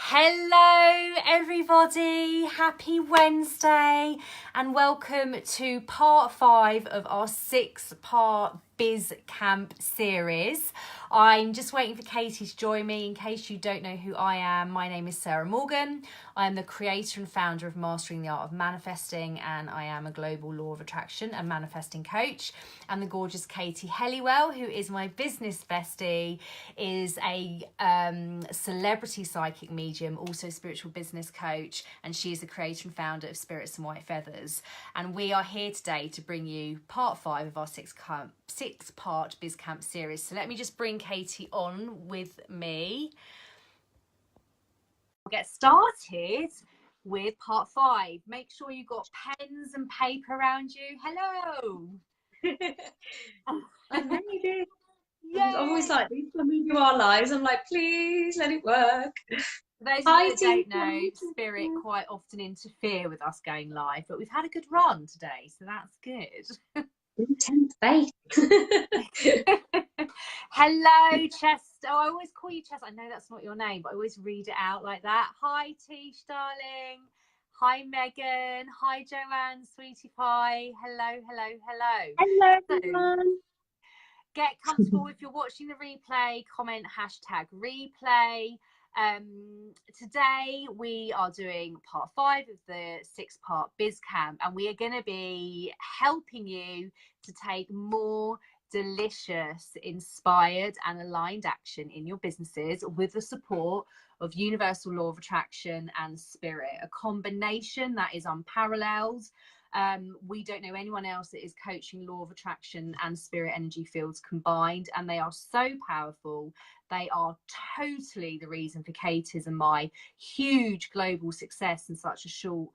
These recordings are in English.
Hello everybody, happy Wednesday and welcome to part 5 of our 6-part Biz Camp series. I'm just waiting for Katie to join me. In case you don't know who I am, my name is Sarah Morgan. I am the creator and founder of Mastering the Art of Manifesting, and I am a global law of attraction and manifesting coach. And the gorgeous Katie Helliwell, who is my business bestie, is a celebrity psychic medium, also spiritual business coach, and she is the creator and founder of Spirits and White Feathers. And we are here today to bring you part 5 of our 6-part Biz Camp series. So let me just bring Katie on with me. We'll get started with part 5. Make sure you've got pens and paper around you. Hello. I made it. I'm always like this when we do our lives. I'm like, please let it work. For those of you that don't know, Spirit quite often interfere with us going live, but we've had a good run today, so that's good. Intense faith. Hello, Chest. Oh, I always call you Chest. I know that's not your name, but I always read it out like that. Hi, Tish, darling. Hi, Megan. Hi, Joanne, sweetie pie. Hello, hello, hello. Hello, everyone. Get comfortable. If you're watching the replay, comment #replay. Today we are doing part 5 of the 6-part Biz Camp, and we are going to be helping you to take more delicious, inspired and aligned action in your businesses with the support of universal law of attraction and spirit, a combination that is unparalleled. We don't know anyone else that is coaching law of attraction and spirit energy fields combined, and they are so powerful. They are totally the reason for Katie's and my huge global success in such a short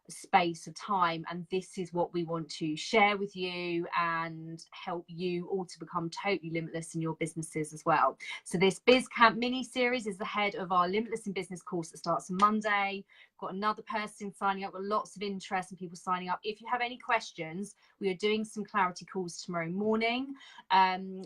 space of time, and this is what we want to share with you and help you all to become totally limitless in your businesses as well. So this Biz Camp mini series is ahead of our Limitless in Business course that starts on Monday. Got another person signing up, got lots of interest and people signing up. If you have any questions, we are doing some clarity calls tomorrow morning.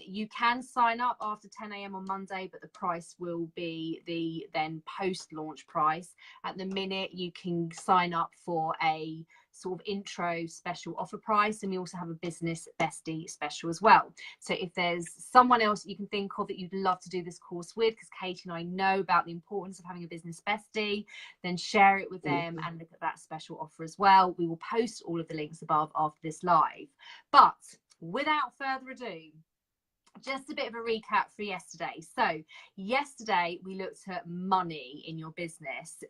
You can sign up after 10 a.m. on Monday, but the price will be the then post-launch price. At the minute, you can sign up for a sort of intro special offer price, and we also have a business bestie special as well. So if there's someone else that you can think of that you'd love to do this course with, because Katie and I know about the importance of having a business bestie, then share it with them and look at that special offer as well. We will post all of the links above after this live. But without further ado, just a bit of a recap for yesterday. So yesterday we looked at money in your business.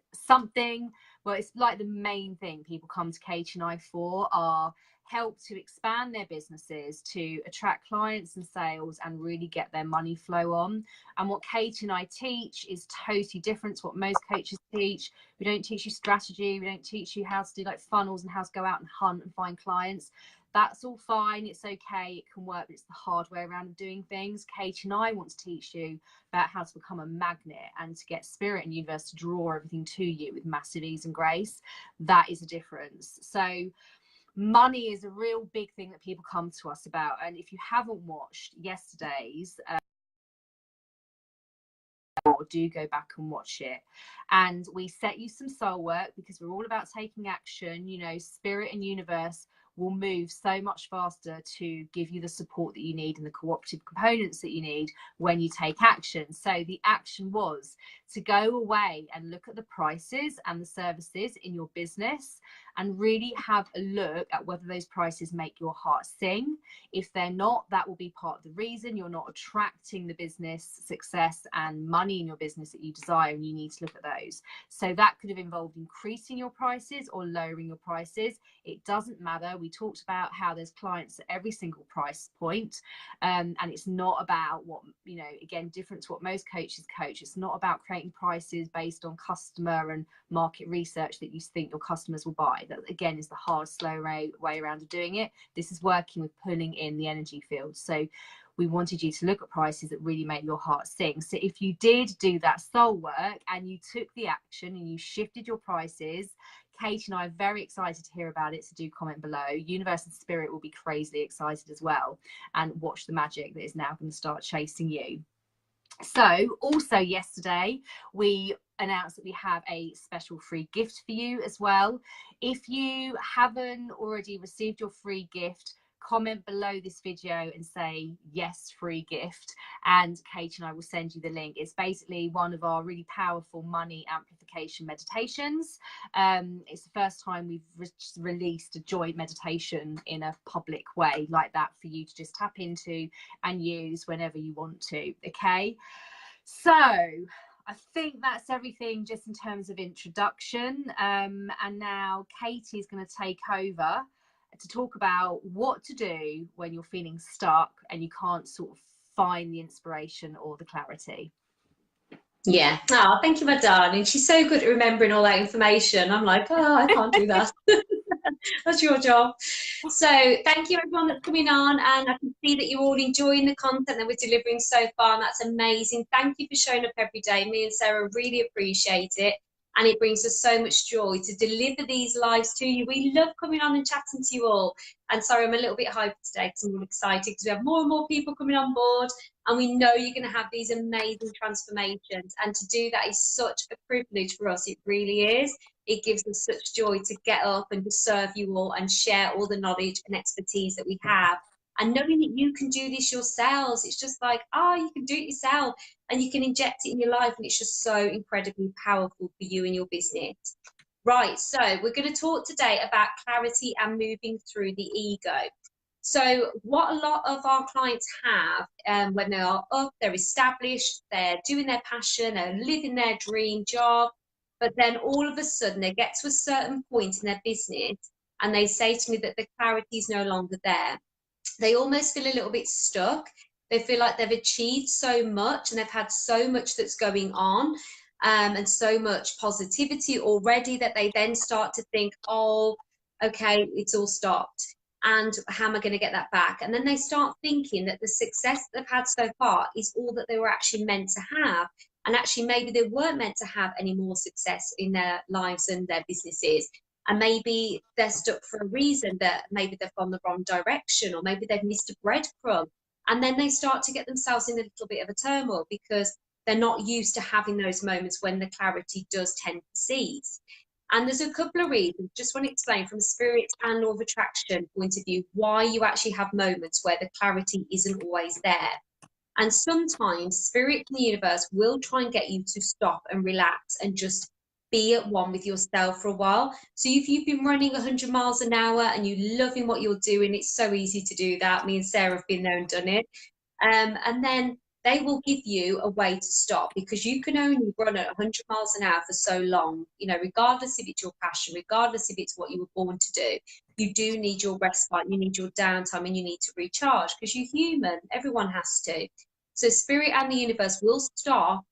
Well, it's like the main thing people come to Katie and I for are help to expand their businesses, to attract clients and sales and really get their money flow on. And what Katie and I teach is totally different to what most coaches teach. We don't teach you strategy. We don't teach you how to do like funnels and how to go out and hunt and find clients. That's all fine. It's okay. It can work, but it's the hard way around of doing things. Katie and I want to teach you about how to become a magnet and to get spirit and universe to draw everything to you with massive ease and grace. That is a difference. So money is a real big thing that people come to us about. And if you haven't watched yesterday's, do go back and watch it. And we set you some soul work because we're all about taking action. You know, spirit and universe will move so much faster to give you the support that you need and the cooperative components that you need when you take action. So the action was to go away and look at the prices and the services in your business and really have a look at whether those prices make your heart sing. If they're not, that will be part of the reason you're not attracting the business success and money in your business that you desire, and you need to look at those. So that could have involved increasing your prices or lowering your prices. It doesn't matter. We talked about how there's clients at every single price point, and it's not about what, you know, again, different to what most coaches coach. It's not about creating prices based on customer and market research that you think your customers will buy. That again is the hard, slow way around of doing it. This is working with pulling in the energy field. So we wanted you to look at prices that really make your heart sing. So if you did do that soul work and you took the action and you shifted your prices, Kate and I are very excited to hear about it, so do comment below. Universe and Spirit will be crazily excited as well, and watch the magic that is now going to start chasing you. So also yesterday we announce that we have a special free gift for you as well. If you haven't already received your free gift, comment below this video and say yes, free gift, and Kate and I will send you the link. It's basically one of our really powerful money amplification meditations. It's the first time we've released a joint meditation in a public way like that for you to just tap into and use whenever you want to. Okay, so I think that's everything just in terms of introduction, and now Katie's going to take over to talk about what to do when you're feeling stuck and you can't sort of find the inspiration or the clarity. Yeah. Oh, thank you, my darling. She's so good at remembering all that information. I'm like, oh, I can't do that. That's your job. So thank you everyone that's coming on, and I can see that you're all enjoying the content that we're delivering so far, and that's amazing. Thank you for showing up every day. Me and Sarah really appreciate it, and it brings us so much joy to deliver these lives to you. We love coming on and chatting to you all. And sorry, I'm a little bit hyped today because I'm all excited because we have more and more people coming on board, and we know you're going to have these amazing transformations, and to do that is such a privilege for us. It really is. It gives us such joy to get up and to serve you all and share all the knowledge and expertise that we have. And knowing that you can do this yourselves, it's just like, oh, you can do it yourself and you can inject it in your life, and it's just so incredibly powerful for you and your business. Right, so we're going to talk today about clarity and moving through the ego. So what a lot of our clients have when they are up, they're established, they're doing their passion, they're living their dream job, but then all of a sudden they get to a certain point in their business and they say to me that the clarity is no longer there. They almost feel a little bit stuck. They feel like they've achieved so much and they've had so much that's going on, and so much positivity already, that they then start to think, oh, okay, it's all stopped. And how am I going to get that back? And then they start thinking that the success they've had so far is all that they were actually meant to have. And actually, maybe they weren't meant to have any more success in their lives and their businesses. And maybe they're stuck for a reason, that maybe they've gone the wrong direction, or maybe they've missed a breadcrumb. And then they start to get themselves in a little bit of a turmoil because they're not used to having those moments when the clarity does tend to cease. And there's a couple of reasons. Just want to explain from a spirit and law of attraction point of view why you actually have moments where the clarity isn't always there. And sometimes spirit and the universe will try and get you to stop and relax and just be at one with yourself for a while. So if you've been running 100 miles an hour and you're loving what you're doing, it's so easy to do that. Me and Sarah have been there and done it. And then they will give you a way to stop, because you can only run at 100 miles an hour for so long, you know, regardless if it's your passion, regardless if it's what you were born to do. You do need your respite, you need your downtime, and you need to recharge, because you're human. Everyone has to. So spirit and the universe will stop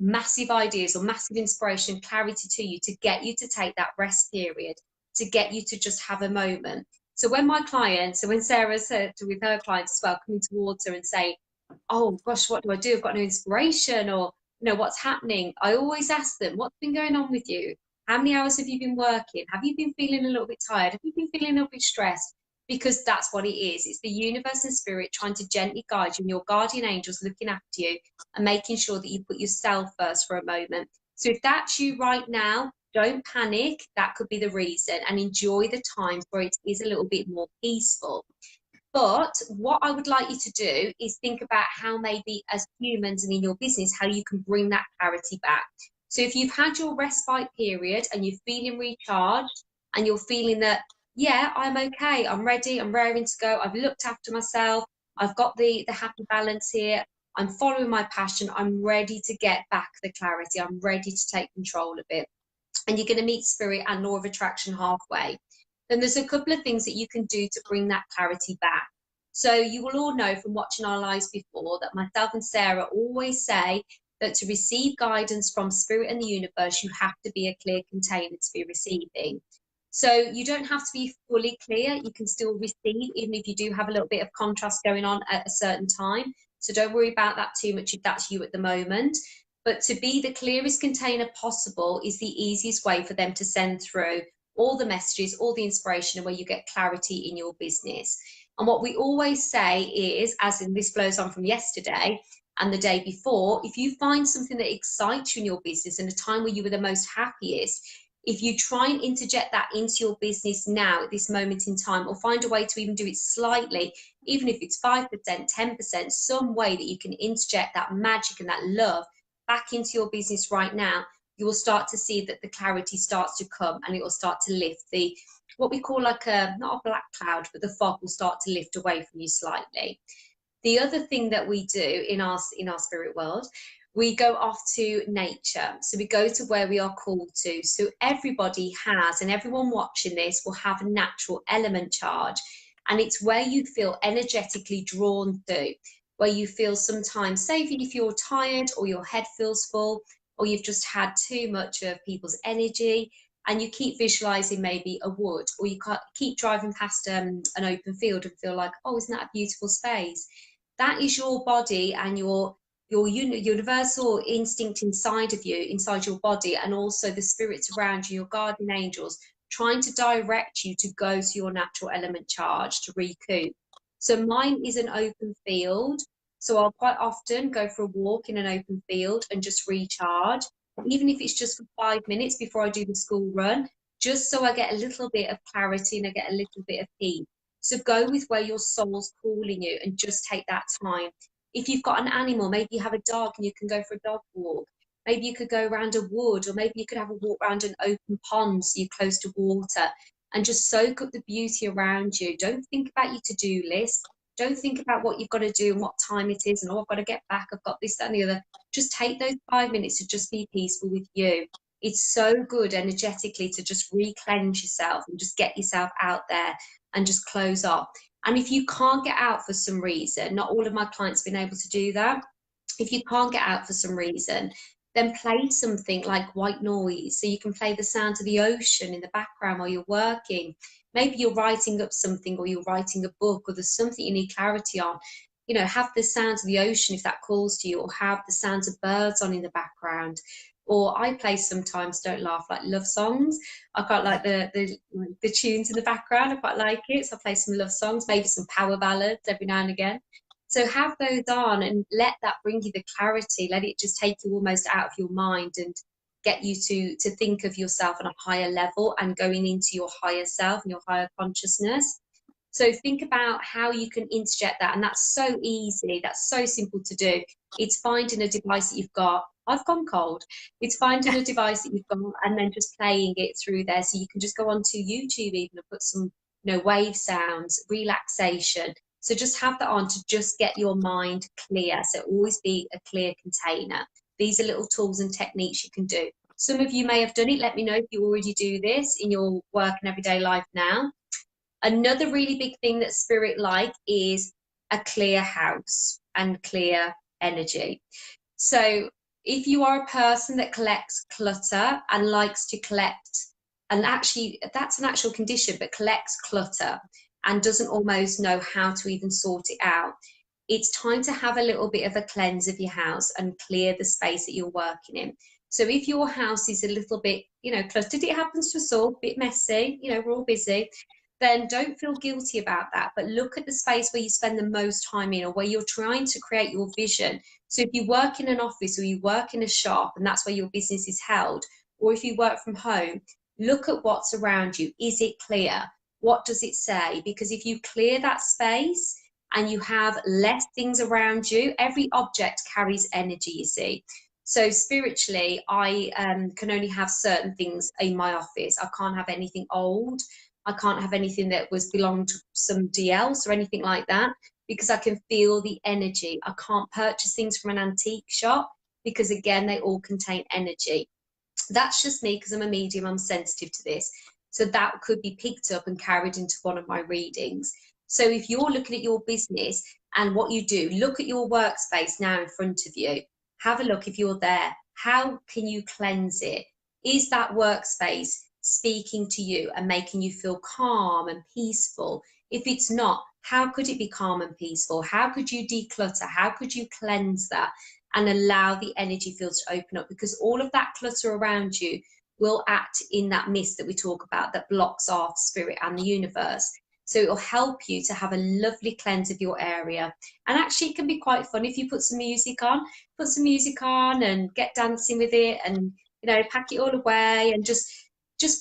massive ideas or massive inspiration, clarity to you, to get you to take that rest period, to get you to just have a moment. So when my clients, so when Sarah said with her clients as well, coming towards her and say, oh gosh, what do I do? I've got no inspiration, or you know, what's happening? I always ask them, what's been going on with you? How many hours have you been working? Have you been feeling a little bit tired? Have you been feeling a little bit stressed? Because that's what it is. It's the universe and spirit trying to gently guide you, and your guardian angels looking after you and making sure that you put yourself first for a moment. So if that's you right now, don't panic. That could be the reason, and enjoy the times where it is a little bit more peaceful. But what I would like you to do is think about how maybe as humans and in your business, how you can bring that clarity back. So if you've had your respite period and you're feeling recharged and you're feeling that, yeah, I'm okay, I'm ready, I'm raring to go, I've looked after myself, I've got the happy balance here, I'm following my passion, I'm ready to get back the clarity, I'm ready to take control of it. And you're going to meet spirit and law of attraction halfway. Then there's a couple of things that you can do to bring that clarity back. So you will all know from watching our lives before that myself and Sarah always say that to receive guidance from spirit and the universe, you have to be a clear container to be receiving. So you don't have to be fully clear. You can still receive, even if you do have a little bit of contrast going on at a certain time. So don't worry about that too much if that's you at the moment. But to be the clearest container possible is the easiest way for them to send through all the messages, all the inspiration, and where you get clarity in your business. And what we always say is, as in this flows on from yesterday, and the day before, if you find something that excites you in your business and a time where you were the most happiest, if you try and interject that into your business now at this moment in time, or find a way to even do it slightly, even if it's 5%, 10%, some way that you can interject that magic and that love back into your business right now, you will start to see that the clarity starts to come, and it will start to lift the, what we call like a, not a black cloud, but the fog will start to lift away from you slightly. The other thing that we do in our spirit world, we go off to nature. So we go to where we are called to. So everybody has, and everyone watching this will have a natural element charge. And it's where you feel energetically drawn to, where you feel sometimes, say if you're tired or your head feels full, or you've just had too much of people's energy, and you keep visualizing maybe a wood, or you keep driving past an open field and feel like, oh, isn't that a beautiful space? That is your body and your universal instinct inside of you, inside your body, and also the spirits around you, your guardian angels, trying to direct you to go to your natural element charge, to recoup. So mine is an open field. So I'll quite often go for a walk in an open field and just recharge, even if it's just for 5 minutes before I do the school run, just so I get a little bit of clarity and I get a little bit of peace. So go with where your soul's calling you and just take that time. If you've got an animal, maybe you have a dog and you can go for a dog walk. Maybe you could go around a wood, or maybe you could have a walk around an open pond so you're close to water, and just soak up the beauty around you. Don't think about your to-do list. Don't think about what you've got to do and what time it is and, oh, I've got to get back, I've got this, that and the other. Just take those 5 minutes to just be peaceful with you. It's so good energetically to just re-cleanse yourself and just get yourself out there and just close off. And if you can't get out for some reason, not all of my clients have been able to do that. If you can't get out for some reason, then play something like white noise. So you can play the sound of the ocean in the background while you're working. Maybe you're writing up something, or you're writing a book, or there's something you need clarity on. You know, have the sound of the ocean if that calls to you, or have the sounds of birds on in the background. Or I play sometimes, don't laugh, like love songs. I quite like the tunes in the background. I quite like it. So I play some love songs, maybe some power ballads every now and again. So have those on and let that bring you the clarity. Let it just take you almost out of your mind and get you to think of yourself on a higher level and going into your higher self and your higher consciousness. So think about how you can interject that. And that's so easy. That's so simple to do. It's finding a device that you've got. I've gone cold. It's finding a device that you've got and then just playing it through there. So you can just go onto YouTube even and put some, wave sounds, relaxation. So just have that on to just get your mind clear. So always be a clear container. These are little tools and techniques you can do. Some of you may have done it. Let me know if you already do this in your work and everyday life now. Another really big thing that spirit like is a clear house and clear energy. So if you are a person that collects clutter and likes to collect, and actually that's an actual condition, but collects clutter and doesn't almost know how to even sort it out, it's time to have a little bit of a cleanse of your house and clear the space that you're working in. So if your house is a little bit, cluttered, it happens to us all, a bit messy, we're all busy, then don't feel guilty about that. But look at the space where you spend the most time in, or where you're trying to create your vision. So if you work in an office, or you work in a shop, and that's where your business is held, or if you work from home, look at what's around you. Is it clear? What does it say? Because if you clear that space and you have less things around you, every object carries energy, you see. So spiritually, I can only have certain things in my office. I can't have anything old. I can't have anything that belonged to somebody else or anything like that, because I can feel the energy. I can't purchase things from an antique shop because, again, they all contain energy. That's just me, because I'm a medium, I'm sensitive to this. So that could be picked up and carried into one of my readings. So if you're looking at your business and what you do, look at your workspace now in front of you. Have a look if you're there. How can you cleanse it? Is that workspace speaking to you and making you feel calm and peaceful? If it's not, how could it be calm and peaceful? How could you declutter? How could you cleanse that and allow the energy field to open up? Because all of that clutter around you will act in that mist that we talk about that blocks off spirit and the universe. So it'll help you to have a lovely cleanse of your area. And actually it can be quite fun if you put some music on and get dancing with it, and you know, pack it all away and just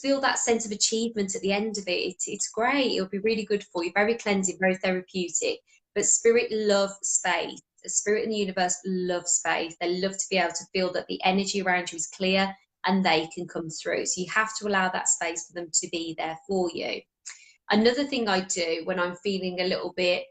feel that sense of achievement at the end of it. It's great. It'll be really good for you. Very cleansing, very therapeutic. But spirit love space. The spirit in the universe love space. They love to be able to feel that the energy around you is clear and they can come through. So you have to allow that space for them to be there for you. Another thing I do when I'm feeling a little bit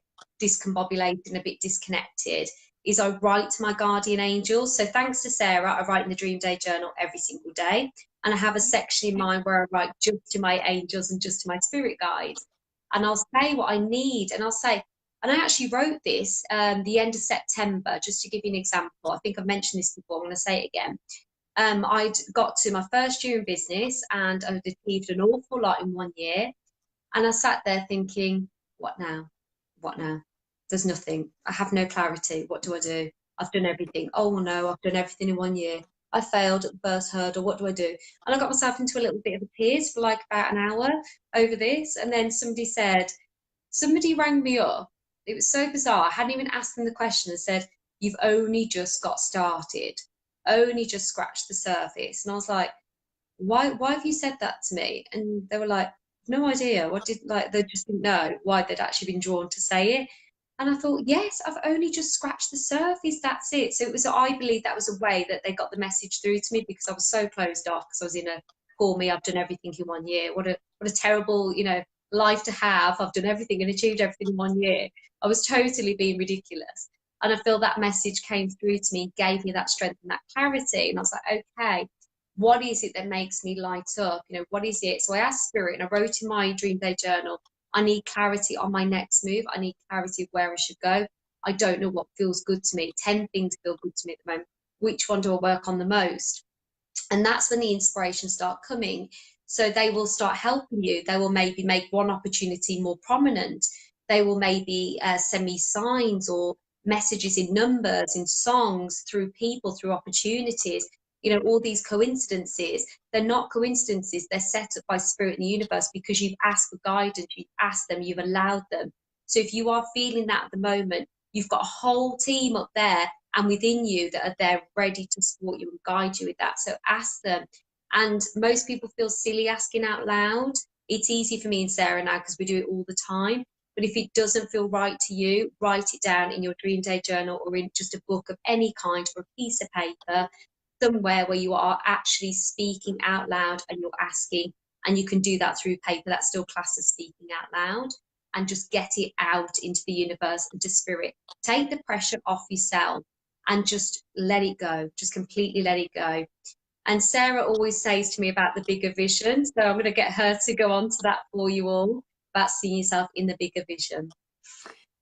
discombobulated and a bit disconnected is I write to my guardian angels. So thanks to Sarah, I write in the Dream Day Journal every single day. And I have a section in mine where I write just to my angels and just to my spirit guides. And I'll say what I need. And I'll say, and I actually wrote this the end of September, just to give you an example. I think I've mentioned this before. I'm going to say it again. I'd got to my first year in business and I'd achieved an awful lot in 1 year. And I sat there thinking, what now? What now? There's nothing. I have no clarity. What do I do? I've done everything. Oh no, I've done everything in 1 year. I failed at the first hurdle. What do I do? And I got myself into a little bit of a tears for like about an hour over this. And then somebody rang me up. It was so bizarre. I hadn't even asked them the question and said, you've only just got started, only just scratched the surface. And I was like, why have you said that to me? And they were like, no idea. They just didn't know why they'd actually been drawn to say it. And I thought, yes, I've only just scratched the surface. That's it. So I believe that was a way that they got the message through to me, because I was so closed off, because I was in a, for me, I've done everything in 1 year. What a terrible, you know, life to have. I've done everything and achieved everything in 1 year. I was totally being ridiculous. And I feel that message came through to me, gave me that strength and that clarity. And I was like, okay, what is it that makes me light up? You know, what is it? So I asked Spirit, and I wrote in my Dream Day Journal, I need clarity on my next move. I need clarity of where I should go. I don't know what feels good to me. 10 things feel good to me at the moment. Which one do I work on the most? And that's when the inspirations start coming. So they will start helping you. They will maybe make one opportunity more prominent. They will maybe send me signs or messages in numbers, in songs, through people, through opportunities. You know, all these coincidences, they're not coincidences. They're set up by spirit in the universe, because you've asked for guidance, you've asked them, you've allowed them. So if you are feeling that at the moment, you've got a whole team up there and within you that are there ready to support you and guide you with that. So ask them. And most people feel silly asking out loud. It's easy for me and Sarah now because we do it all the time. But if it doesn't feel right to you, write it down in your Dream Day Journal or in just a book of any kind or a piece of paper, somewhere where you are actually speaking out loud and you're asking. And you can do that through paper. That's still classed as speaking out loud. And just get it out into the universe and to spirit. Take the pressure off yourself and just let it go. Just completely let it go. And Sarah always says to me about the bigger vision. So I'm going to get her to go on to that for you all, about seeing yourself in the bigger vision.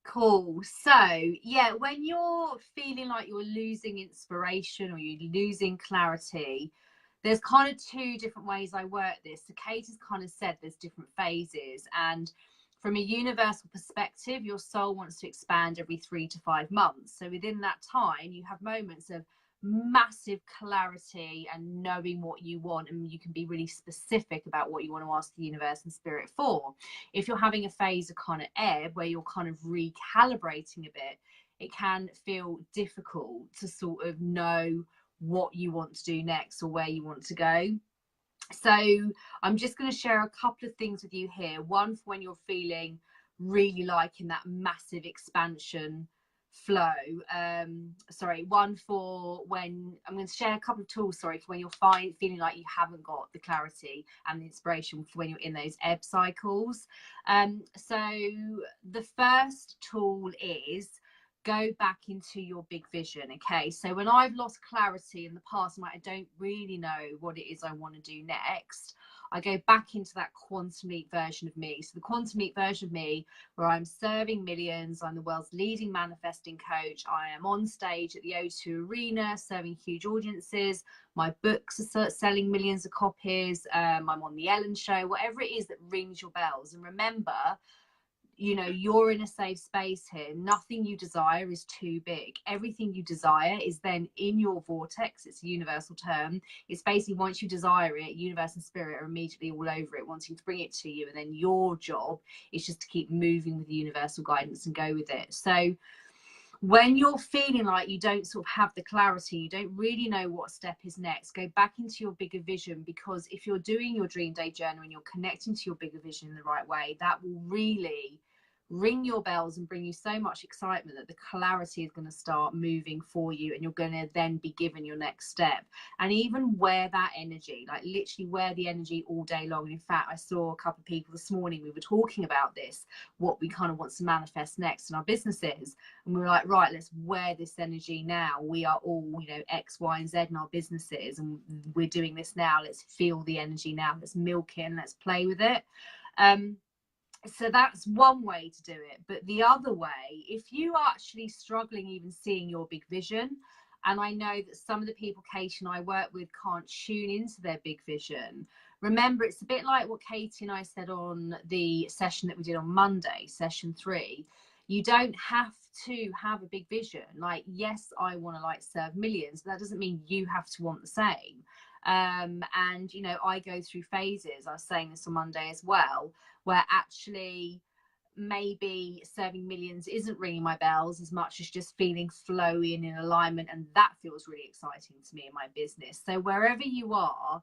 Cool. So yeah, when you're feeling like you're losing inspiration or you're losing clarity, there's kind of two different ways I work this. So Kate has kind of said there's different phases, and from a universal perspective, your soul wants to expand every 3 to 5 months. So within that time, you have moments of massive clarity and knowing what you want, and you can be really specific about what you want to ask the universe and spirit for. If you're having a phase of kind of ebb where you're kind of recalibrating a bit, it can feel difficult to sort of know what you want to do next or where you want to go. So I'm just going to share a couple of things with you here. One for when you're feeling really liking that massive expansion flow. One for when I'm going to share a couple of tools, for when you're feeling like you haven't got the clarity and the inspiration for when you're in those ebb cycles. So the first tool is go back into your big vision. Okay, so when I've lost clarity in the past, I don't really know what it is I want to do next, I go back into that quantum leap version of me. So the quantum leap version of me, where I'm serving millions, I'm the world's leading manifesting coach, I am on stage at the O2 Arena serving huge audiences, my books are selling millions of copies, I'm on the Ellen show, whatever it is that rings your bells. And remember, you know, you're in a safe space here. Nothing you desire is too big. Everything you desire is then in your vortex. It's a universal term. It's basically once you desire it, universe and spirit are immediately all over it, wanting to bring it to you. And then your job is just to keep moving with the universal guidance and go with it. So when you're feeling like you don't sort of have the clarity, you don't really know what step is next, go back into your bigger vision, because if you're doing your dream day journal and you're connecting to your bigger vision in the right way, that will really ring your bells and bring you so much excitement that the clarity is going to start moving for you, and you're going to then be given your next step. And even wear that energy, like literally wear the energy all day long. And in fact, I saw a couple of people this morning, we were talking about this, what we kind of want to manifest next in our businesses, and we were like, right, let's wear this energy now. We are all, you know, X, Y, and Z in our businesses, and we're doing this now. Let's feel the energy now. Let's milk it and let's play with it. So that's one way to do it. But the other way, if you are actually struggling even seeing your big vision, and I know that some of the people Katie and I work with can't tune into their big vision, remember, it's a bit like what Katie and I said on the session that we did on Monday, session 3. You don't have to have a big vision. Like, yes, I want to like serve millions, but that doesn't mean you have to want the same. And you know, I go through phases. I was saying this on Monday as well, where actually maybe serving millions isn't ringing my bells as much as just feeling flowy and in alignment, and that feels really exciting to me in my business. So wherever you are,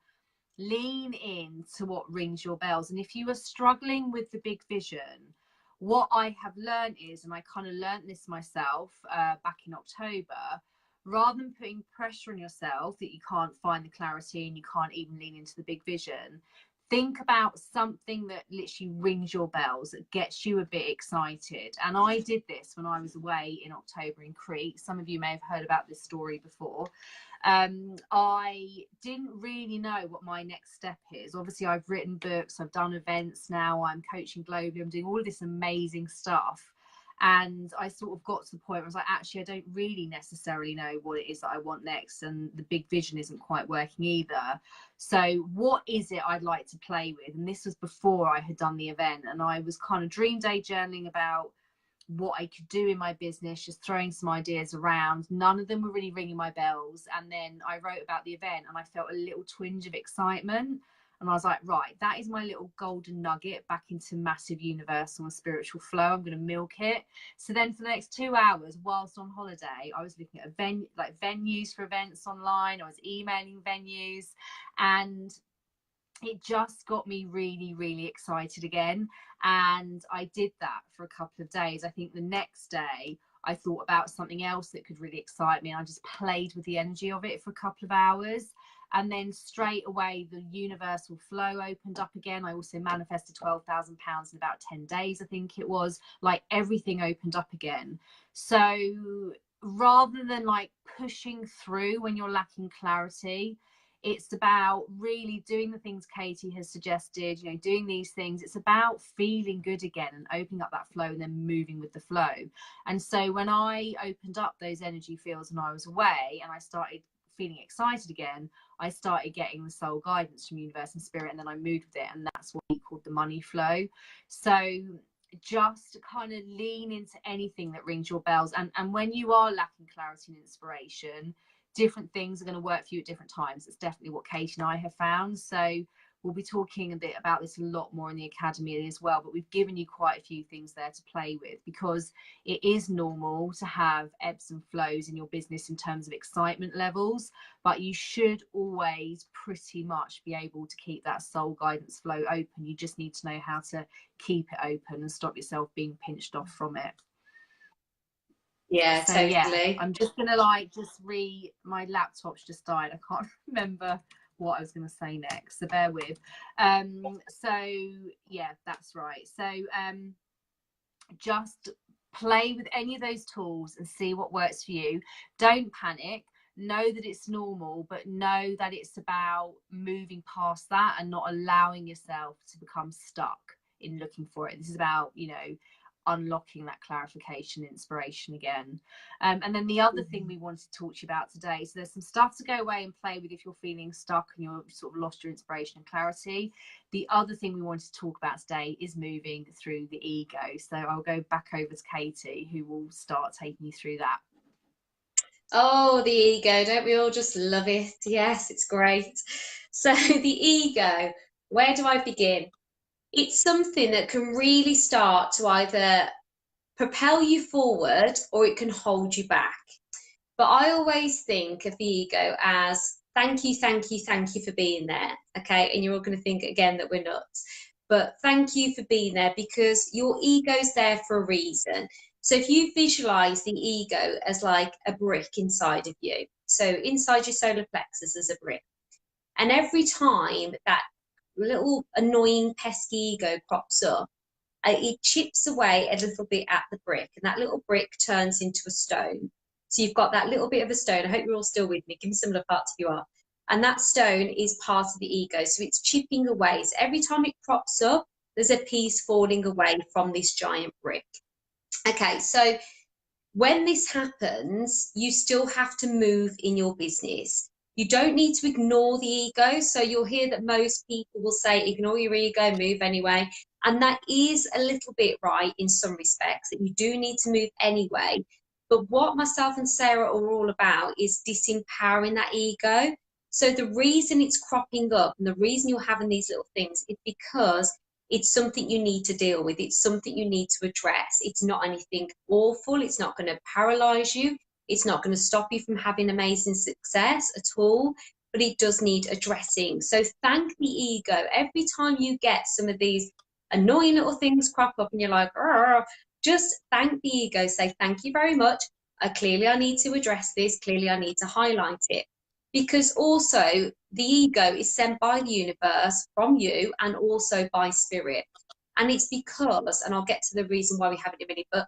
lean in to what rings your bells. And if you are struggling with the big vision, what I have learned is, and I kind of learned this myself back in October, rather than putting pressure on yourself that you can't find the clarity and you can't even lean into the big vision, think about something that literally rings your bells, that gets you a bit excited. And I did this when I was away in October in Crete. Some of you may have heard about this story before. I didn't really know what my next step is. Obviously, I've written books, I've done events now, I'm coaching globally, I'm doing all of this amazing stuff. And I sort of got to the point where I was like, actually, I don't really necessarily know what it is that I want next. And the big vision isn't quite working either. So what is it I'd like to play with? And this was before I had done the event. And I was kind of dream day journaling about what I could do in my business, just throwing some ideas around. None of them were really ringing my bells. And then I wrote about the event and I felt a little twinge of excitement. And I was like, right, that is my little golden nugget back into massive universal and spiritual flow. I'm going to milk it. So then for the next 2 hours, whilst on holiday, I was looking at venues for events online. I was emailing venues, and it just got me really, really excited again. And I did that for a couple of days. I think the next day I thought about something else that could really excite me, and I just played with the energy of it for a couple of hours. And then straight away, the universal flow opened up again. I also manifested £12,000 in about 10 days, I think it was. Like, everything opened up again. So rather than like pushing through when you're lacking clarity, it's about really doing the things Katie has suggested, you know, doing these things. It's about feeling good again and opening up that flow and then moving with the flow. And so when I opened up those energy fields when I was away and I started feeling excited again, I started getting the soul guidance from universe and spirit, and then I moved with it, and that's what we called the money flow. So just kind of lean into anything that rings your bells, and when you are lacking clarity and inspiration, different things are going to work for you at different times. It's definitely what Kate and I have found. So we'll be talking a bit about this a lot more in the academy as well, but we've given you quite a few things there to play with, because it is normal to have ebbs and flows in your business in terms of excitement levels, but you should always pretty much be able to keep that soul guidance flow open. You just need to know how to keep it open and stop yourself being pinched off from it. Yeah, so, totally. Yeah, I'm just gonna my laptop's just died. I can't remember what I was going to say next, so bear with. So yeah, that's right. So just play with any of those tools and see what works for you. Don't panic. Know that it's normal, but know that it's about moving past that and not allowing yourself to become stuck in looking for it. This is about, you know, unlocking that clarification, inspiration again. And then the other thing we wanted to talk to you about today, so there's some stuff to go away and play with if you're feeling stuck and you're sort of lost your inspiration and clarity. The other thing we wanted to talk about today is moving through the ego. So I'll go back over to Katie, who will start taking you through that. Oh, the ego, don't we all just love it? Yes, it's great. So the ego, where do I begin? It's something that can really start to either propel you forward or it can hold you back. But I always think of the ego as thank you, thank you, thank you for being there. Okay, and you're all going to think again that we're nuts. But thank you for being there, because your ego's there for a reason. So if you visualize the ego as like a brick inside of you, so inside your solar plexus is a brick, and every time that little annoying pesky ego crops up, it chips away a little bit at the brick, and that little brick turns into a stone. So you've got that little bit of a stone. I hope you're all still with me. Give me some love hearts if you are. And that stone is part of the ego. So it's chipping away. So every time it crops up, there's a piece falling away from this giant brick. Okay, so when this happens, you still have to move in your business. You don't need to ignore the ego. So you'll hear that most people will say, ignore your ego, move anyway. And that is a little bit right in some respects, that you do need to move anyway. But what myself and Sarah are all about is disempowering that ego. So the reason it's cropping up and the reason you're having these little things is because it's something you need to deal with. It's something you need to address. It's not anything awful. It's not going to paralyze you. It's not going to stop you from having amazing success at all, but it does need addressing. So thank the ego. Every time you get some of these annoying little things crop up and you're like, just thank the ego. Say, thank you very much. Clearly I need to address this. Clearly I need to highlight it. Because also the ego is sent by the universe from you and also by spirit. And it's because, and I'll get to the reason why we have it in a minute, but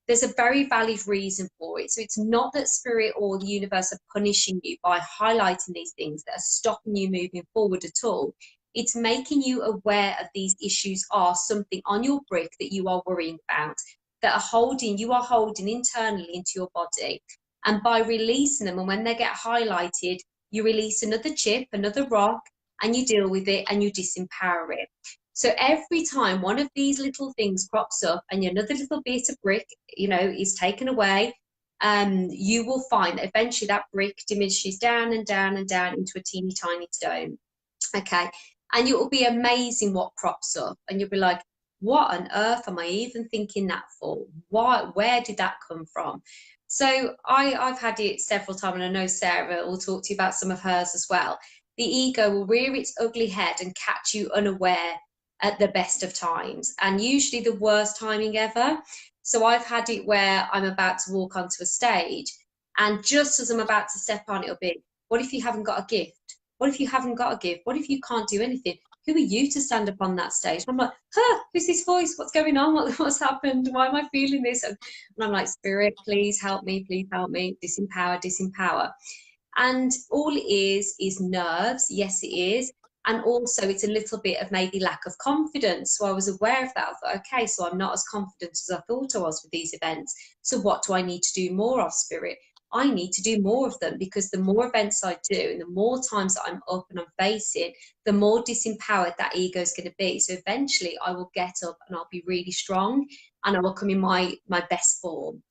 there's a very valid reason for it. So it's not that spirit or the universe are punishing you by highlighting these things that are stopping you moving forward at all. It's making you aware of these issues are something on your brick that you are worrying about, that you are holding internally into your body. And by releasing them, and when they get highlighted, you release another chip, another rock, and you deal with it and you disempower it. So every time one of these little things crops up and another little bit of brick, is taken away, you will find that eventually that brick diminishes down and down and down into a teeny tiny stone. Okay. And it will be amazing what crops up. And you'll be like, what on earth am I even thinking that for? Where did that come from? So I've had it several times, and I know Sarah will talk to you about some of hers as well. The ego will rear its ugly head and catch you unaware at the best of times, and usually the worst timing ever. So I've had it where I'm about to walk onto a stage, and just as I'm about to step on, it'll be, what if you haven't got a gift? What if you haven't got a gift? What if you can't do anything? Who are you to stand up on that stage? And I'm like, who's this voice? What's going on? What's happened? Why am I feeling this? And I'm like, spirit, please help me, disempower, disempower. And all it is nerves. Yes, it is. And also it's a little bit of maybe lack of confidence. So I was aware of that. I thought, okay, so I'm not as confident as I thought I was with these events. So what do I need to do more of, spirit? I need to do more of them, because the more events I do and the more times that I'm up and I'm facing, the more disempowered that ego is going to be. So eventually I will get up and I'll be really strong and I will come in my best form.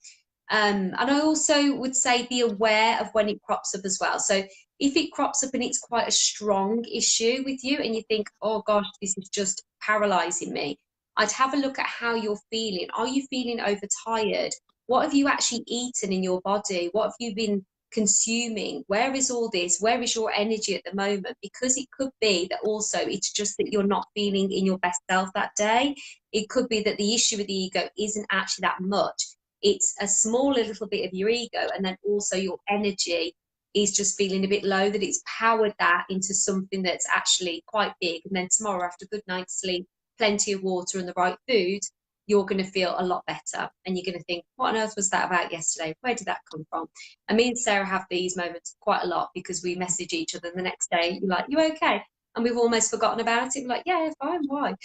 And I also would say be aware of when it crops up as well. So if it crops up and it's quite a strong issue with you and you think, oh gosh, this is just paralyzing me, I'd have a look at how you're feeling. Are you feeling overtired? What have you actually eaten in your body? What have you been consuming? Where is all this? Where is your energy at the moment? Because it could be that also it's just that you're not feeling in your best self that day. It could be that the issue with the ego isn't actually that much. It's a smaller little bit of your ego, and then also your energy is just feeling a bit low, that it's powered that into something that's actually quite big. And then tomorrow, after a good night's sleep, plenty of water and the right food, you're going to feel a lot better. And you're going to think, what on earth was that about yesterday? Where did that come from? And me and Sarah have these moments quite a lot, because we message each other the next day. You're like, you okay? And we've almost forgotten about it. We're like, yeah, fine, why?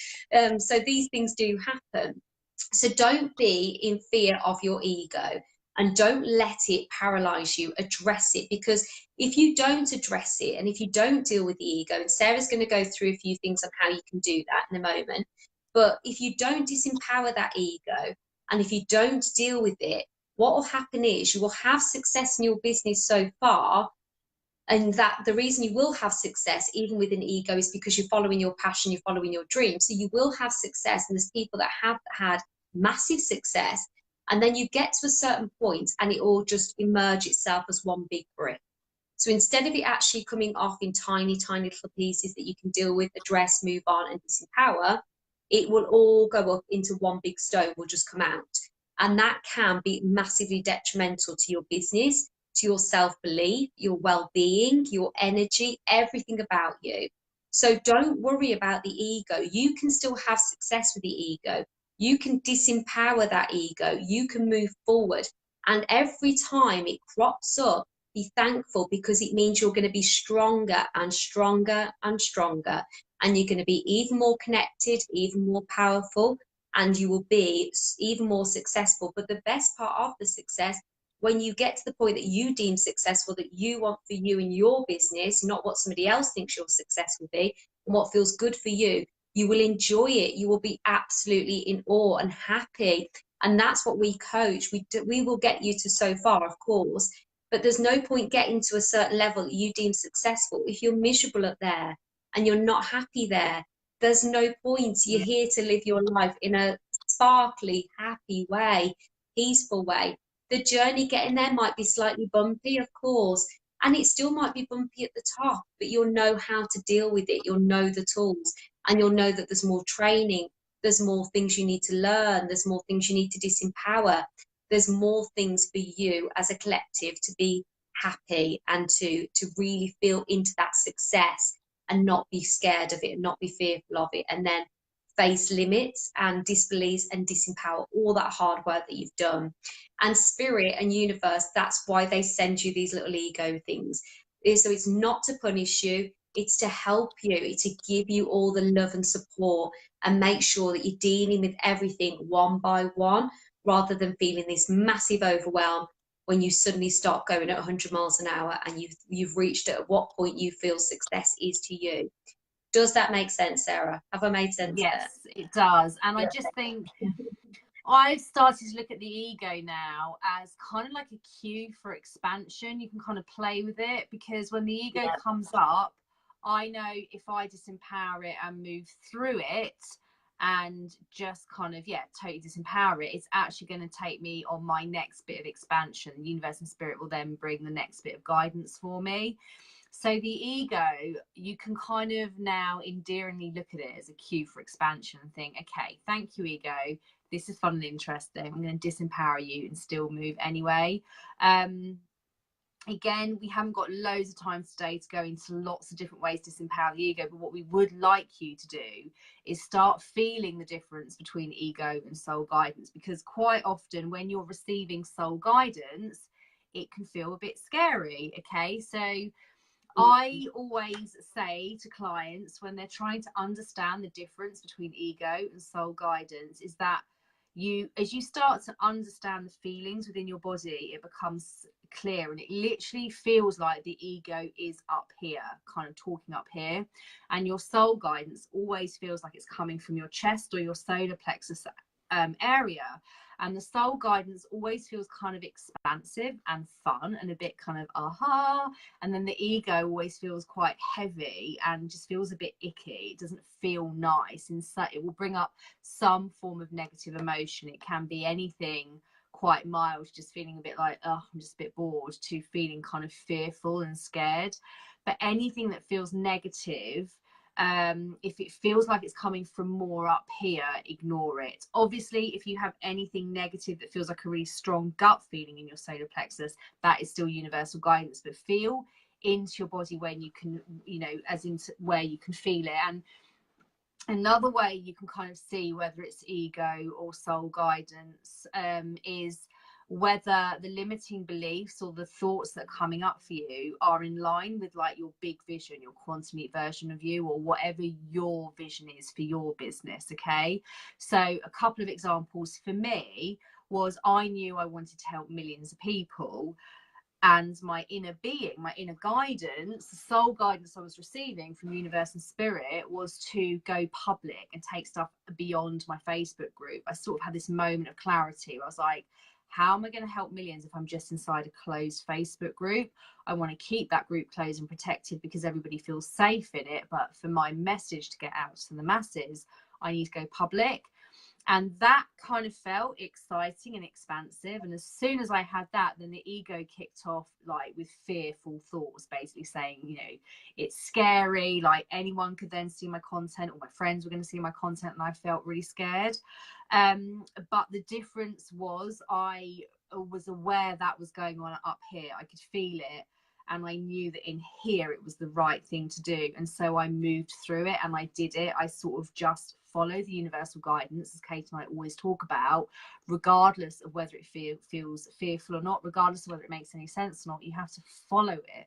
So these things do happen. So don't be in fear of your ego, and don't let it paralyze you. Address it, because if you don't address it and if you don't deal with the ego, and Sarah's going to go through a few things on how you can do that in a moment, but if you don't disempower that ego and if you don't deal with it, what will happen is you will have success in your business so far, and that the reason you will have success even with an ego is because you're following your passion, you're following your dream. So you will have success, and there's people that have had massive success, and then you get to a certain point and it all just emerge itself as one big brick. So instead of it actually coming off in tiny little pieces that you can deal with, address, move on and disempower, it will all go up into one big stone, will just come out. And that can be massively detrimental to your business, to your self-belief, your well-being, your energy, everything about you. So don't worry about the ego. You can still have success with the ego. You can disempower that ego. You can move forward. And every time it crops up, be thankful, because it means you're going to be stronger and stronger and stronger. And you're going to be even more connected, even more powerful, and you will be even more successful. But the best part of the success, when you get to the point that you deem successful, that you want for you in your business, not what somebody else thinks your success will be, and what feels good for you, you will enjoy it. You will be absolutely in awe and happy. And that's what we coach. We will get you to so far, of course, but there's no point getting to a certain level that you deem successful if you're miserable up there and you're not happy there. There's no point. You're here to live your life in a sparkly, happy way, peaceful way. The journey getting there might be slightly bumpy, of course, and it still might be bumpy at the top, but you'll know how to deal with it. You'll know the tools, and you'll know that there's more training, there's more things you need to learn, there's more things you need to disempower, there's more things for you as a collective to be happy and to really feel into that success and not be scared of it and not be fearful of it, and then face limits and disbeliefs and disempower all that hard work that you've done. And spirit and universe, that's why they send you these little ego things. So it's not to punish you, it's to help you, it's to give you all the love and support and make sure that you're dealing with everything one by one, rather than feeling this massive overwhelm when you suddenly start going at 100 miles an hour and you've reached at what point you feel success is to you. Does that make sense, Sarah? Have I made sense there? Yes, it does. And I just think I've started to look at the ego now as kind of like a cue for expansion. You can kind of play with it, because when the ego comes up, I know if I disempower it and move through it and just kind of, totally disempower it, it's actually going to take me on my next bit of expansion. The universe and spirit will then bring the next bit of guidance for me. So the ego, you can kind of now endearingly look at it as a cue for expansion and think, okay, thank you, ego. This is fun and interesting. I'm going to disempower you and still move anyway. Again, we haven't got loads of time today to go into lots of different ways to disempower the ego, but what we would like you to do is start feeling the difference between ego and soul guidance, because quite often when you're receiving soul guidance, it can feel a bit scary. Okay, so I always say to clients when they're trying to understand the difference between ego and soul guidance is that as you start to understand the feelings within your body, it becomes clear, and it literally feels like the ego is up here, kind of talking up here, and your soul guidance always feels like it's coming from your chest or your solar plexus area. And the soul guidance always feels kind of expansive and fun and a bit kind of aha. And then the ego always feels quite heavy and just feels a bit icky. It doesn't feel nice. And so it will bring up some form of negative emotion. It can be anything quite mild, just feeling a bit like, oh, I'm just a bit bored, to feeling kind of fearful and scared. But anything that feels negative, if it feels like it's coming from more up here, ignore it. Obviously, if you have anything negative that feels like a really strong gut feeling in your solar plexus, that is still universal guidance. But feel into your body when you can, as into where you can feel it. And another way you can kind of see whether it's ego or soul guidance is whether the limiting beliefs or the thoughts that are coming up for you are in line with like your big vision, your quantum leap version of you, or whatever your vision is for your business. Okay, so a couple of examples for me was, I knew I wanted to help millions of people, and my inner being, my inner guidance, the soul guidance I was receiving from universe and spirit was to go public and take stuff beyond my Facebook group. I sort of had this moment of clarity where I was like, how am I going to help millions if I'm just inside a closed Facebook group? I want to keep that group closed and protected because everybody feels safe in it. But for my message to get out to the masses, I need to go public. And that kind of felt exciting and expansive. And as soon as I had that, then the ego kicked off, like with fearful thoughts, basically saying, you know, it's scary, like anyone could then see my content, or my friends were going to see my content, and I felt really scared. But the difference was, I was aware that was going on up here. I could feel it. And I knew that in here it was the right thing to do. And so I moved through it and I did it. I sort of just follow the universal guidance, as Kate and I always talk about, regardless of whether it feels fearful or not, regardless of whether it makes any sense or not. You have to follow it.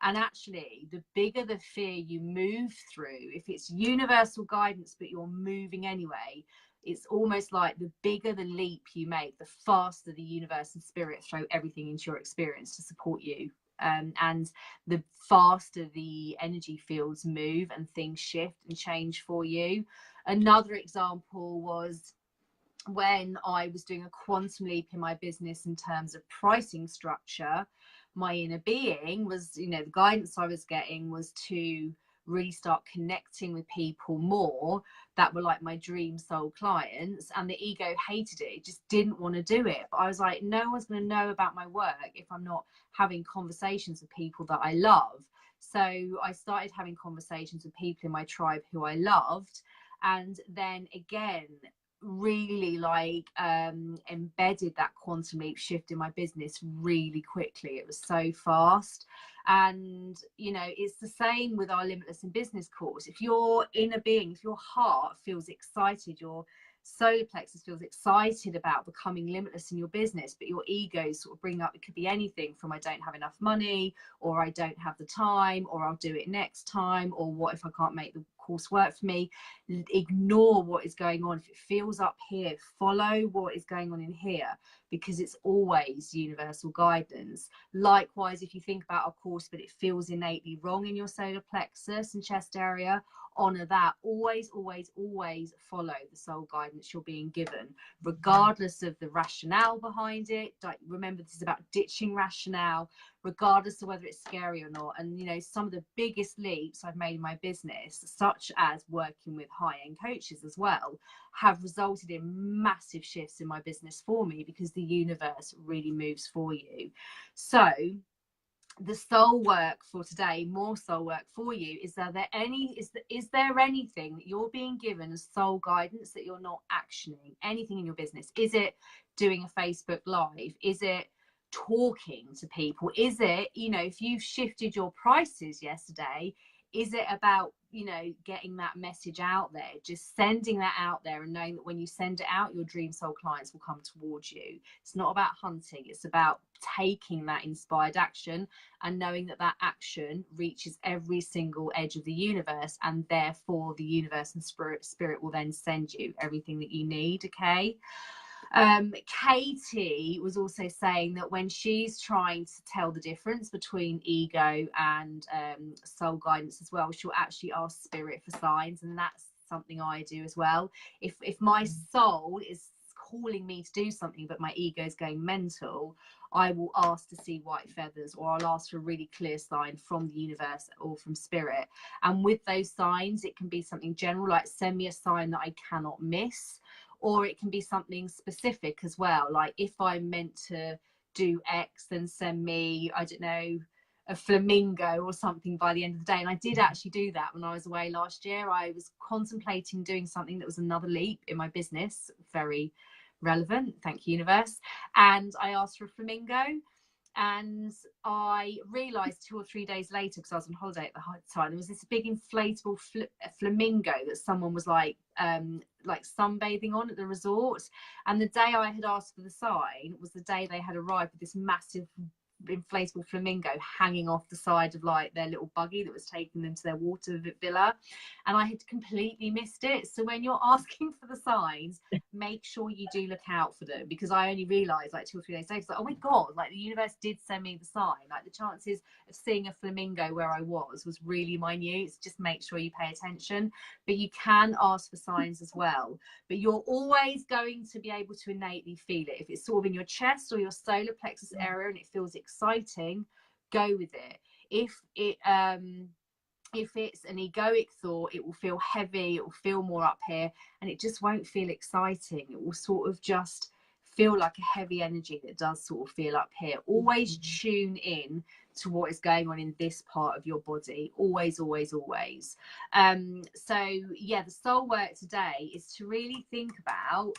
And actually, the bigger the fear you move through, if it's universal guidance, but you're moving anyway, it's almost like the bigger the leap you make, the faster the universe and spirit throw everything into your experience to support you. And the faster the energy fields move and things shift and change for you. Another example was when I was doing a quantum leap in my business in terms of pricing structure. My inner being was, you know, the guidance I was getting was to really start connecting with people more that were like my dream soul clients, and the ego hated it. It just didn't want to do it. But I was like, no one's going to know about my work if I'm not having conversations with people that I love. So I started having conversations with people in my tribe who I loved, and then again really like embedded that quantum leap shift in my business really quickly. It was so fast. And you know, it's the same with our Limitless in Business course. If your inner being, if your heart feels excited, your solar plexus feels excited about becoming limitless in your business, but your ego sort of bring up, it could be anything from I don't have enough money, or I don't have the time, or I'll do it next time, or what if I can't make the course work for me. Ignore what is going on. If it feels up here, follow what is going on in here, because it's always universal guidance. Likewise, if you think about our course but it feels innately wrong in your solar plexus and chest area, honor that. Always follow the soul guidance you're being given, regardless of the rationale behind it. Remember, this is about ditching rationale, regardless of whether it's scary or not. And you know, some of the biggest leaps I've made in my business, such as working with high-end coaches as well, have resulted in massive shifts in my business for me, because the universe really moves for you. So the soul work for today, more soul work for you, is there anything that you're being given as soul guidance that you're not actioning? Anything in your business? Is it doing a Facebook Live? Is it talking to people? Is it, you know, if you've shifted your prices yesterday, is it about, you know, getting that message out there, just sending that out there, and knowing that when you send it out, your dream soul clients will come towards you? It's not about hunting, it's about taking that inspired action and knowing that that action reaches every single edge of the universe, and therefore the universe and spirit will then send you everything that you need. Okay. Katie was also saying that when she's trying to tell the difference between ego and soul guidance as well, she'll actually ask spirit for signs, and that's something I do as well. If my soul is calling me to do something but my ego is going mental, I will ask to see white feathers, or I'll ask for a really clear sign from the universe or from spirit. And with those signs, it can be something general, like send me a sign that I cannot miss, or it can be something specific as well, like if I'm meant to do X, then send me, I don't know, a flamingo or something by the end of the day. And I did actually do that when I was away last year. I was contemplating doing something that was another leap in my business, very relevant, thank you universe, and I asked for a flamingo. And I realised 2 or 3 days later, because I was on holiday at the time, there was this big inflatable flamingo that someone was like sunbathing on at the resort. And the day I had asked for the sign was the day they had arrived with this massive inflatable flamingo hanging off the side of like their little buggy that was taking them to their water villa, and I had completely missed it. So when you're asking for the signs, make sure you do look out for them, because I only realized like 2 or 3 days later, like, oh my god, like the universe did send me the sign. Like the chances of seeing a flamingo where I was really minute. So just make sure you pay attention. But you can ask for signs as well, but you're always going to be able to innately feel it. If it's sort of in your chest or your solar plexus area and it feels exciting, go with it. If it's an egoic thought, it will feel heavy, it will feel more up here, and it just won't feel exciting. It will sort of just feel like a heavy energy that does sort of feel up here. Always tune in to what is going on in this part of your body. Always, always, always. So yeah, the soul work today is to really think about,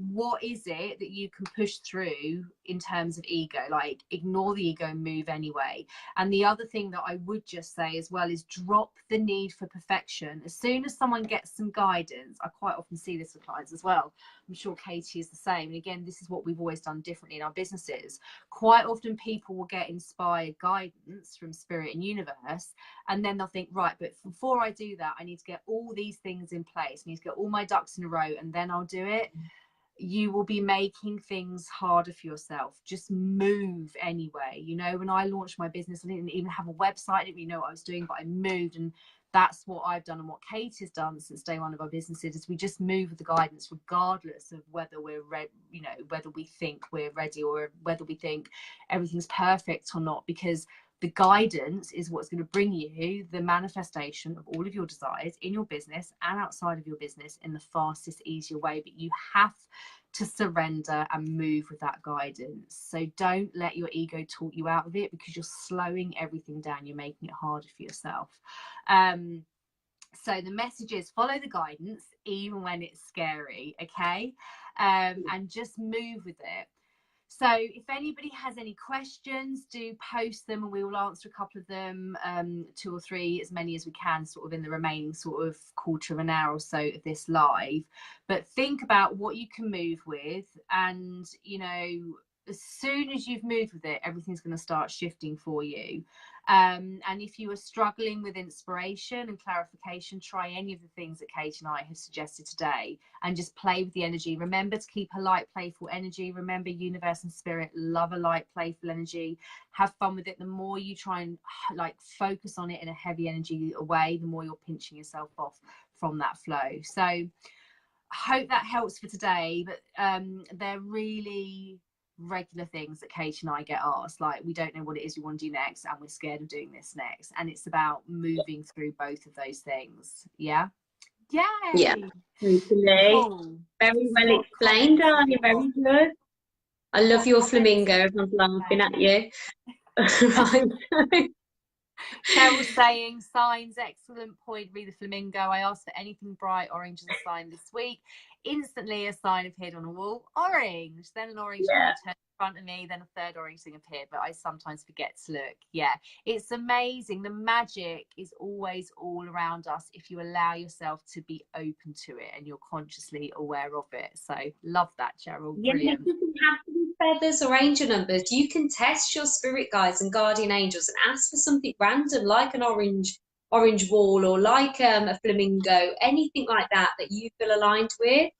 what is it that you can push through in terms of ego? Like, ignore the ego and move anyway. And the other thing that I would just say as well is drop the need for perfection. As soon as someone gets some guidance, I quite often see this with clients as well, I'm sure Katie is the same, and again, this is what we've always done differently in our businesses. Quite often people will get inspired guidance from spirit and universe, and then they'll think, right, but before I do that, I need to get all these things in place, I need to get all my ducks in a row, and then I'll do it. You will be making things harder for yourself. Just move anyway. You know, when I launched my business, I didn't even have a website, I didn't really know what I was doing, but I moved. And that's what I've done, and what Kate has done since day one of our businesses, is we just move with the guidance, regardless of whether we're ready, you know, whether we think we're ready or whether we think everything's perfect or not, because the guidance is what's going to bring you the manifestation of all of your desires in your business and outside of your business in the fastest, easier way. But you have to surrender and move with that guidance. So don't let your ego talk you out of it, because you're slowing everything down. You're making it harder for yourself. So the message is, follow the guidance even when it's scary, okay? And just move with it. So if anybody has any questions, do post them and we will answer a couple of them, 2 or 3, as many as we can, sort of in the remaining sort of quarter of an hour or so of this live. But think about what you can move with, and, you know, as soon as you've moved with it, everything's going to start shifting for you. And if you are struggling with inspiration and clarification, try any of the things that Kate and I have suggested today, and just play with the energy. Remember to keep a light, playful energy. Remember, universe and spirit love a light, playful energy. Have fun with it. The more you try and like focus on it in a heavy energy way, the more you're pinching yourself off from that flow. So I hope that helps for today. But they're really regular things that Kate and I get asked, like, we don't know what it is we want to do next, and we're scared of doing this next, and it's about moving through both of those things. Yeah. Yay. Yeah, cool. Very well explained, Arnie. Very good. I love your flamingo. Everyone's laughing at you. Right. Carol's saying, signs, excellent point, read the flamingo. I asked for anything bright orange as a sign this week. Instantly a sign appeared on a wall, orange, then an orange thing turned in front of me, then a third orange thing appeared, but I sometimes forget to look. Yeah, it's amazing. The magic is always all around us if you allow yourself to be open to it and you're consciously aware of it. So love that, Cheryl. Brilliant. It doesn't have to be feathers or angel numbers. You can test your spirit guides and guardian angels and ask for something random, like an orange wall, or like a flamingo, anything like that that you feel aligned with.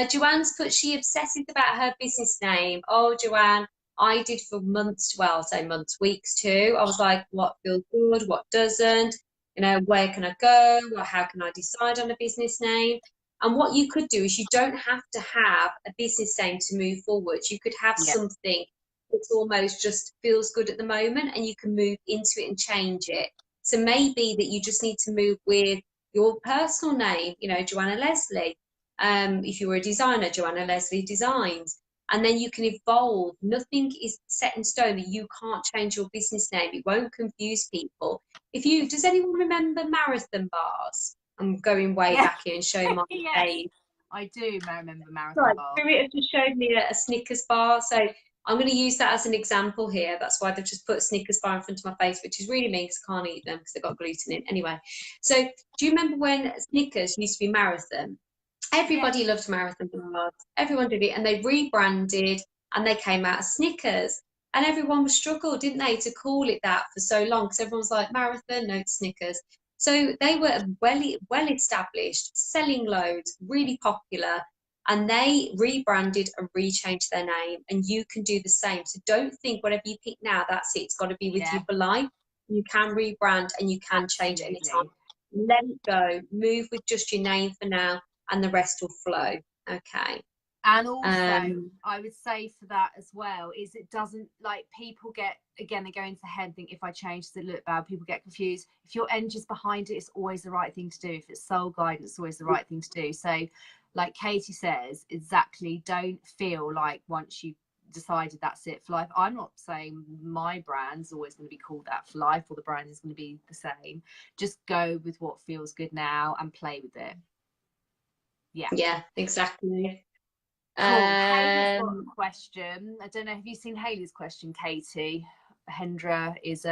Joanne's put, she obsesses about her business name. Oh, Joanne, I did for months, well, say months, weeks too. I was like, what feels good, what doesn't, you know, where can I go, or how can I decide on a business name? And what you could do is, you don't have to have a business name to move forward. You could have something that's almost just feels good at the moment, and you can move into it and change it. So maybe that you just need to move with your personal name, you know, Joanna Leslie. If you were a designer, Joanna Leslie Designs. And then you can evolve. Nothing is set in stone that you can't change your business name. It won't confuse people. Does anyone remember marathon bars? I'm going way back here and showing my age. I do remember marathon bars. Spirit has just showed me a Snickers bar. So I'm going to use that as an example here. That's why they've just put a Snickers bar in front of my face, which is really mean because I can't eat them because they've got gluten in. Anyway, so do you remember when Snickers used to be Marathon? Everybody loved Marathon bars. Everyone did it, and they rebranded and they came out as Snickers. And everyone was struggled, didn't they, to call it that for so long because everyone was like Marathon, no, it's Snickers. So they were well established, selling loads, really popular, and they rebranded and rechanged their name. And you can do the same. So don't think whatever you pick now, that's it. It's got to be with you for life. You can rebrand and you can change anytime. Let it go. Move with just your name for now, and the rest will flow. Okay. And also, I would say for that as well, is it doesn't, like, people get, again, they go into their head and think, if I change, does it look bad? People get confused. If your energy's behind it, it's always the right thing to do. If it's soul guidance, it's always the right thing to do. So, like Katie says, exactly, don't feel like once you've decided that's it for life. I'm not saying my brand's always going to be called that for life, or the brand is going to be the same. Just go with what feels good now and play with it. Yeah, exactly. Cool. Haley's got a question. I don't know, have you seen Haley's question, Katie? Hendra is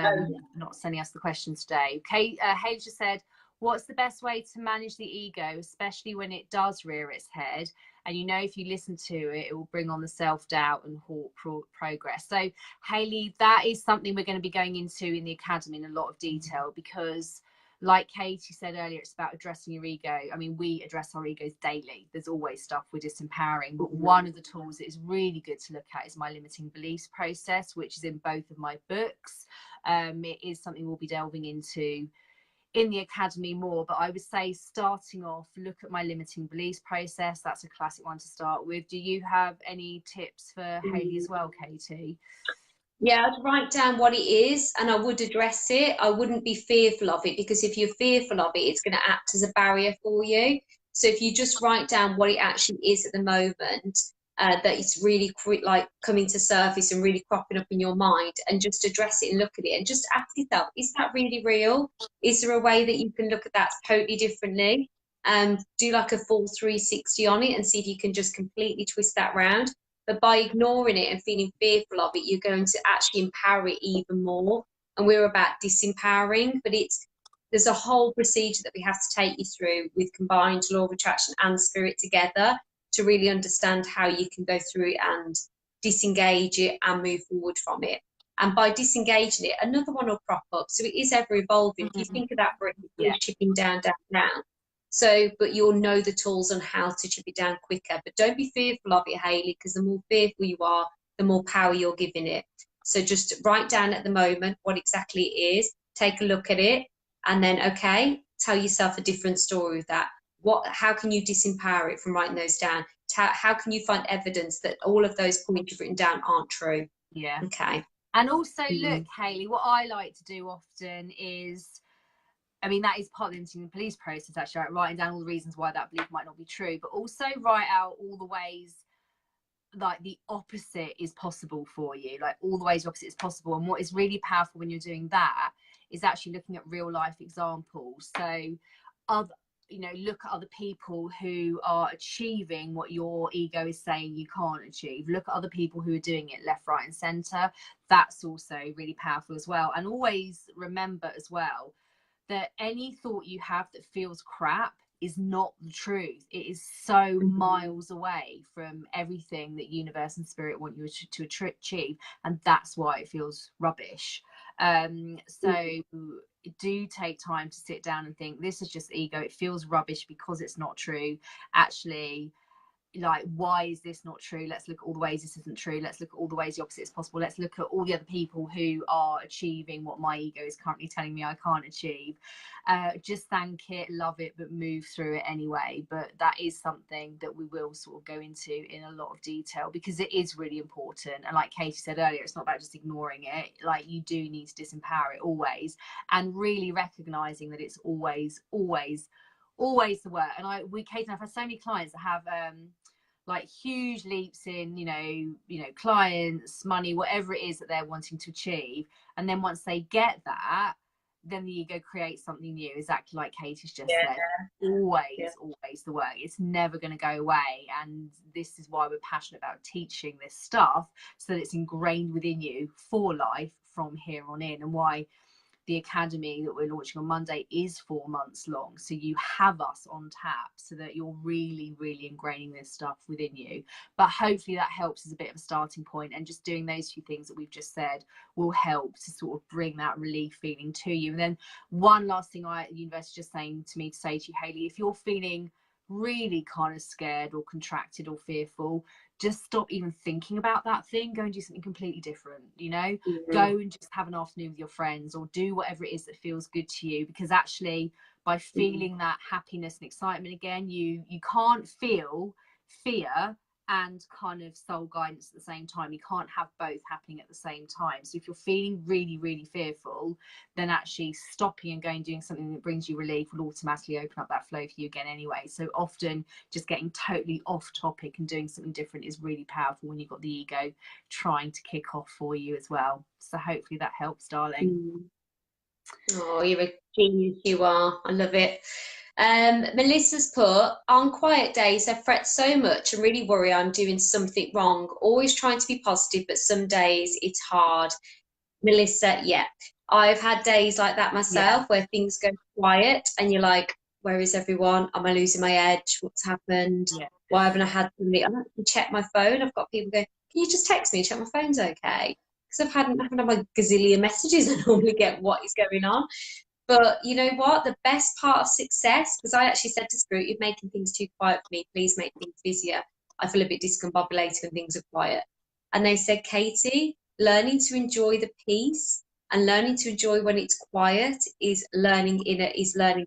not sending us the questions today. Haley just said, what's the best way to manage the ego, especially when it does rear its head? And you know, if you listen to it, it will bring on the self-doubt and halt progress. So Haley, that is something we're going to be going into in the academy in a lot of detail, because like Katie said earlier, it's about addressing your ego. I mean, we address our egos daily. There's always stuff we're disempowering. But one of the tools that is really good to look at is my limiting beliefs process, which is in both of my books. It is something we'll be delving into in the academy more. But I would say, starting off, look at my limiting beliefs process. That's a classic one to start with. Do you have any tips for Haley as well, Katie? Yeah, I'd write down what it is and I would address it. I wouldn't be fearful of it, because if you're fearful of it, it's going to act as a barrier for you. So if you just write down what it actually is at the moment, that it's really like coming to surface and really cropping up in your mind, and just address it and look at it and just ask yourself, is that really real? Is there a way that you can look at that totally differently? Do like a full 360 on it and see if you can just completely twist that round. But by ignoring it and feeling fearful of it, you're going to actually empower it even more. And we're about disempowering, but there's a whole procedure that we have to take you through with combined law of attraction and spirit together to really understand how you can go through it and disengage it and move forward from it. And by disengaging it, another one will crop up. So it is ever evolving. If you think of that brick, it's chipping down, down, down. So, but you'll know the tools on how to chip it down quicker. But don't be fearful of it, Haley, because the more fearful you are, the more power you're giving it. So just write down at the moment what exactly it is, take a look at it, and then, okay, tell yourself a different story with that. How can you disempower it from writing those down? How can you find evidence that all of those points you've written down aren't true? Yeah. Okay. And also, look, Haley, what I like to do often is, I mean, that is part of the limiting beliefs process, actually, right? Writing down all the reasons why that belief might not be true, but also write out all the ways, like, the opposite is possible for you, like all the ways the opposite is possible. And what is really powerful when you're doing that is actually looking at real life examples. So look at other people who are achieving what your ego is saying you can't achieve. Look at other people who are doing it left, right, and center. That's also really powerful as well. And always remember as well that any thought you have that feels crap is not the truth. It is so miles away from everything that universe and spirit want you to achieve, and that's why it feels rubbish. So do take time to sit down and think, this is just ego, it feels rubbish because it's not true. Actually, like, why is this not true? Let's look at all the ways this isn't true. Let's look at all the ways the opposite is possible. Let's look at all the other people who are achieving what my ego is currently telling me I can't achieve. Just thank it, love it, but move through it anyway. But that is something that we will sort of go into in a lot of detail, because it is really important. And like Katie said earlier, it's not about just ignoring it. Like, you do need to disempower it always, and really recognizing that it's always the work. And Katie and I've had so many clients that have like huge leaps in, clients, money, whatever it is that they're wanting to achieve. And then once they get that, then the ego creates something new, exactly like Katie's just Yeah. said. Always, Yeah. always the work. It's never going to go away. And this is why we're passionate about teaching this stuff, so that it's ingrained within you for life from here on in, and why the academy that we're launching on Monday is 4 months long. So you have us on tap so that you're really, really ingraining this stuff within you. But hopefully that helps as a bit of a starting point, and just doing those few things that we've just said will help to sort of bring that relief feeling to you. And then one last thing the universe is just saying to me to say to you, Hayley, if you're feeling really kind of scared or contracted or fearful, just stop even thinking about that thing. Go and do something completely different, you know. Go and just have an afternoon with your friends, or do whatever it is that feels good to you, because actually by feeling that happiness and excitement again, you can't feel fear and kind of soul guidance at the same time. You can't have both happening at the same time. So if you're feeling really, really fearful, then actually stopping and going doing something that brings you relief will automatically open up that flow for you again anyway. So often just getting totally off topic and doing something different is really powerful when you've got the ego trying to kick off for you as well. So hopefully that helps, darling. Oh, you're a genius, you are. I love it. Melissa's put, on quiet days I fret so much and really worry I'm doing something wrong, always trying to be positive, but some days it's hard. Melissa, yeah, I've had days like that myself, where things go quiet and you're like, where is everyone? Am I losing my edge? What's happened? Why haven't I had somebody? I don't actually check my phone. I've got people go, can you just text me and check my phone's okay? Because I haven't had my gazillion messages I normally get what is going on. But you know what? The best part of success, because I actually said to Spirit, you're making things too quiet for me. Please make things busier. I feel a bit discombobulated when things are quiet. And they said, Katie, learning to enjoy the peace and learning to enjoy when it's quiet is learning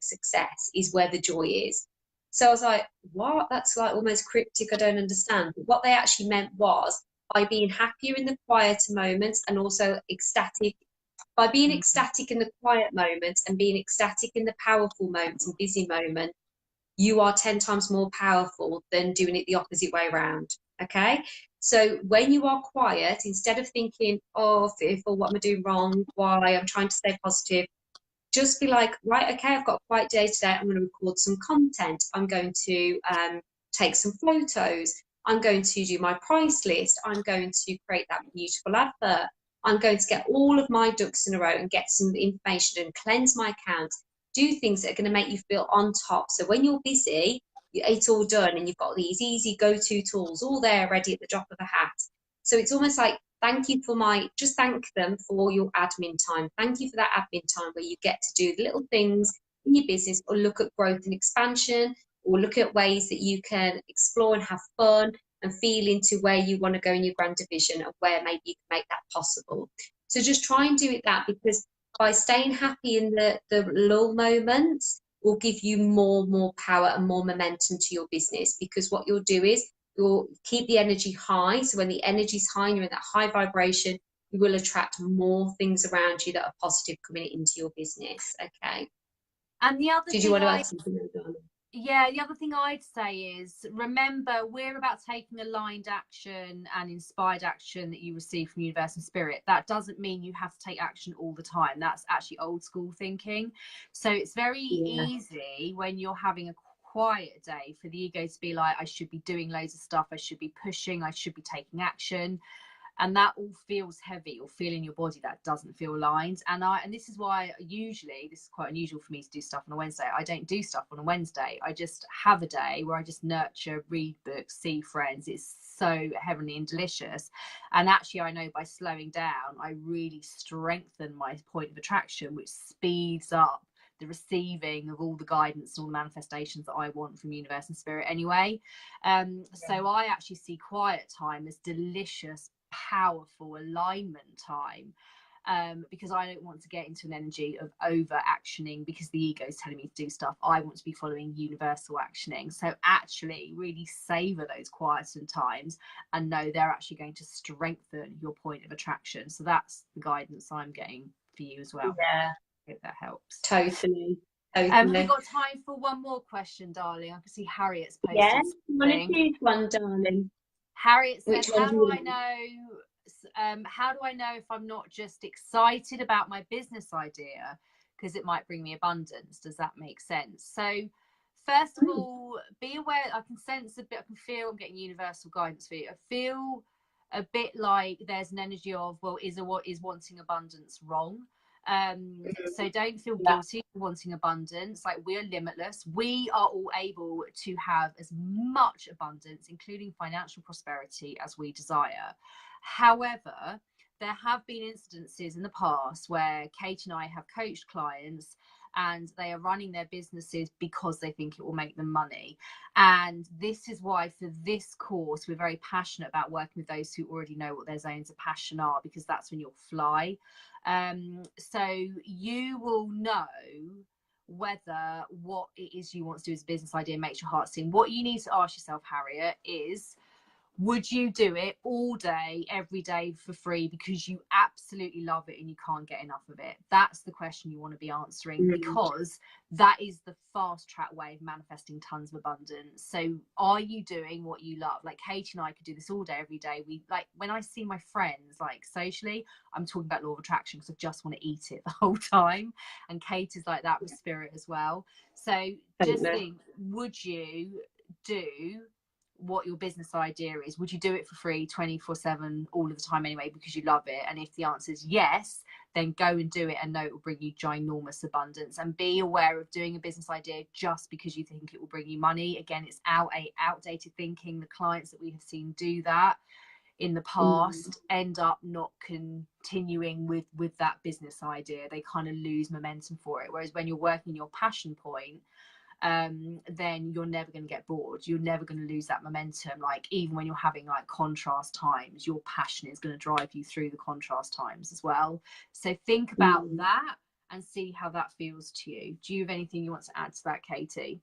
success, is where the joy is. So I was like, what? That's like almost cryptic. I don't understand. But what they actually meant was, by being happier in the quieter moments and also ecstatic, by being ecstatic in the quiet moments and being ecstatic in the powerful moments and busy moments, you are 10 times more powerful than doing it the opposite way around. Okay? So when you are quiet, instead of thinking, oh, fearful, what am I doing wrong? Why? I'm trying to stay positive. Just be like, right, okay, I've got a quiet day today. I'm going to record some content. I'm going to take some photos. I'm going to do my price list. I'm going to create that beautiful advert. I'm going to get all of my ducks in a row and get some information and cleanse my account. Do things that are going to make you feel on top. So when you're busy, it's all done and you've got these easy go-to tools all there ready at the drop of a hat. So it's almost like, just thank them for your admin time. Thank you for that admin time where you get to do the little things in your business, or look at growth and expansion, or look at ways that you can explore and have fun and feel into where you want to go in your grander vision and where maybe you can make that possible. So just try and do it that, because by staying happy in the lull moments will give you more power and more momentum to your business, because what you'll do is you'll keep the energy high. So when the energy's high and you're in that high vibration, you will attract more things around you that are positive coming into your business. Okay. And the other Did you want to add something, darling? Yeah, the other thing I'd say is, remember, we're about taking aligned action and inspired action that you receive from Universe and Spirit. That doesn't mean you have to take action all the time. That's actually old school thinking. So it's very easy when you're having a quiet day for the ego to be like, I should be doing loads of stuff. I should be pushing. I should be taking action. And that all feels heavy, or feel in your body that doesn't feel aligned. And this is why usually, this is quite unusual for me to do stuff on a Wednesday. I don't do stuff on a Wednesday. I just have a day where I just nurture, read books, see friends. It's so heavenly and delicious. And actually, I know by slowing down, I really strengthen my point of attraction, which speeds up the receiving of all the guidance and all the manifestations that I want from Universe and Spirit anyway. So I actually see quiet time as delicious, powerful alignment time, because I don't want to get into an energy of over actioning because the ego is telling me to do stuff. I want to be following universal actioning. So actually really savor those quieter times and know they're actually going to strengthen your point of attraction. So that's the guidance I'm getting for you as well. I hope that helps. Totally. We've got time for one more question, darling. I can see Harriet's posted. Yeah, you want to choose one, darling? Harriet said, how do I know if I'm not just excited about my business idea? because it might bring me abundance. Does that make sense? So first of all, be aware. I can sense a bit, I can feel, I'm getting universal guidance for you. I feel a bit like there's an energy of, well, what is wanting abundance wrong? So don't feel guilty for wanting abundance. Like, we are limitless. We are all able to have as much abundance, including financial prosperity, as we desire. However, there have been incidences in the past where Kate and I have coached clients and they are running their businesses because they think it will make them money. And this is why for this course, we're very passionate about working with those who already know what their zones of passion are, because that's when you'll fly. So you will know whether what it is you want to do as a business idea makes your heart sing. What you need to ask yourself, Harriet, is, would you do it all day, every day for free because you absolutely love it and you can't get enough of it? That's the question you want to be answering, because that is the fast track way of manifesting tons of abundance. So are you doing what you love? Like, Kate and I could do this all day, every day. We, like, when I see my friends, like, socially, I'm talking about law of attraction because I just want to eat it the whole time. And Kate is like that with spirit as well. So just think, would you do what your business idea is? Would you do it for free 24/7 all of the time anyway because you love it? And if the answer is yes, then go and do it and know it will bring you ginormous abundance. And be aware of doing a business idea just because you think it will bring you money. Again, it's outdated thinking. The clients that we have seen do that in the past end up not continuing with that business idea. They kind of lose momentum for it. Whereas when you're working your passion point, then you're never going to get bored. You're never going to lose that momentum. Like, even when you're having like contrast times, your passion is going to drive you through the contrast times as well. So think about that and see how that feels to you. Do you have anything you want to add to that, Katie?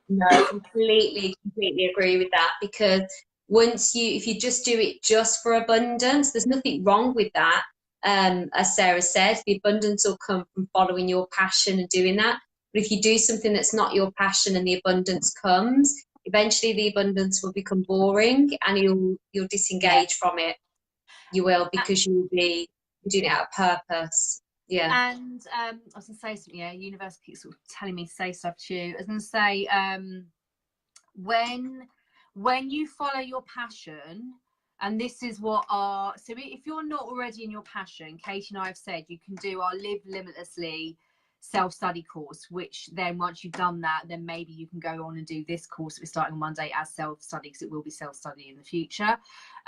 No, completely agree with that, because if you just do it just for abundance, there's nothing wrong with that. As Sarah said, the abundance will come from following your passion and doing that. But if you do something that's not your passion and the abundance comes, eventually the abundance will become boring and you'll disengage from it. You will, because you'll be doing it out of purpose. Yeah. And I was going to say something. Yeah, universe keeps sort of telling me to say stuff to you. I was going to say, when you follow your passion, and this is what so if you're not already in your passion, Katie and I have said you can do our Live Limitlessly Self-Study course, which then once you've done that, then maybe you can go on and do this course that we're starting on Monday as self-study, because it will be self-study in the future.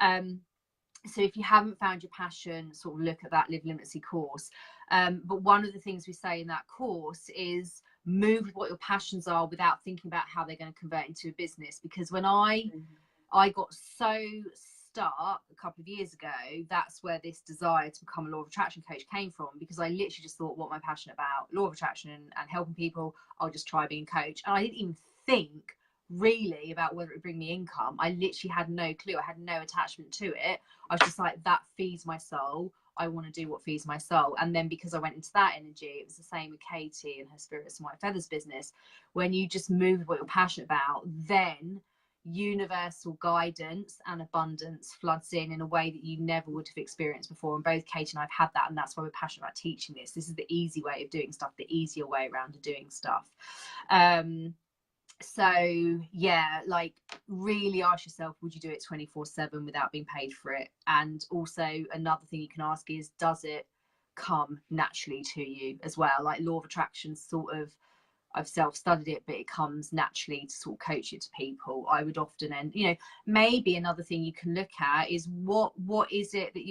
So if you haven't found your passion, sort of look at that Live Limitlessly course. But one of the things we say in that course is move with what your passions are without thinking about how they're going to convert into a business. Because when I got so stuck a couple of years ago, that's where this desire to become a law of attraction coach came from, because I literally just thought, what am I passionate about? Law of attraction and helping people. I'll just try being a coach. And I didn't even think really about whether it would bring me income. I literally had no clue. I had no attachment to it. I was just like, that feeds my soul. I want to do what feeds my soul. And then because I went into that energy, it was the same with Katie and her Spirits and White Feathers business. When you just move what you're passionate about, then universal guidance and abundance floods in a way that you never would have experienced before. And both Kate and I've had that, and that's why we're passionate about teaching this. This is the easy way of doing stuff, the easier way around of doing stuff. So yeah, like, really ask yourself, would you do it 24/7 without being paid for it? And also another thing you can ask is, does it come naturally to you as well? Like, law of attraction, sort of, I've self-studied it, but it comes naturally to sort of coach it to people. I would often, and maybe another thing you can look at is what is it that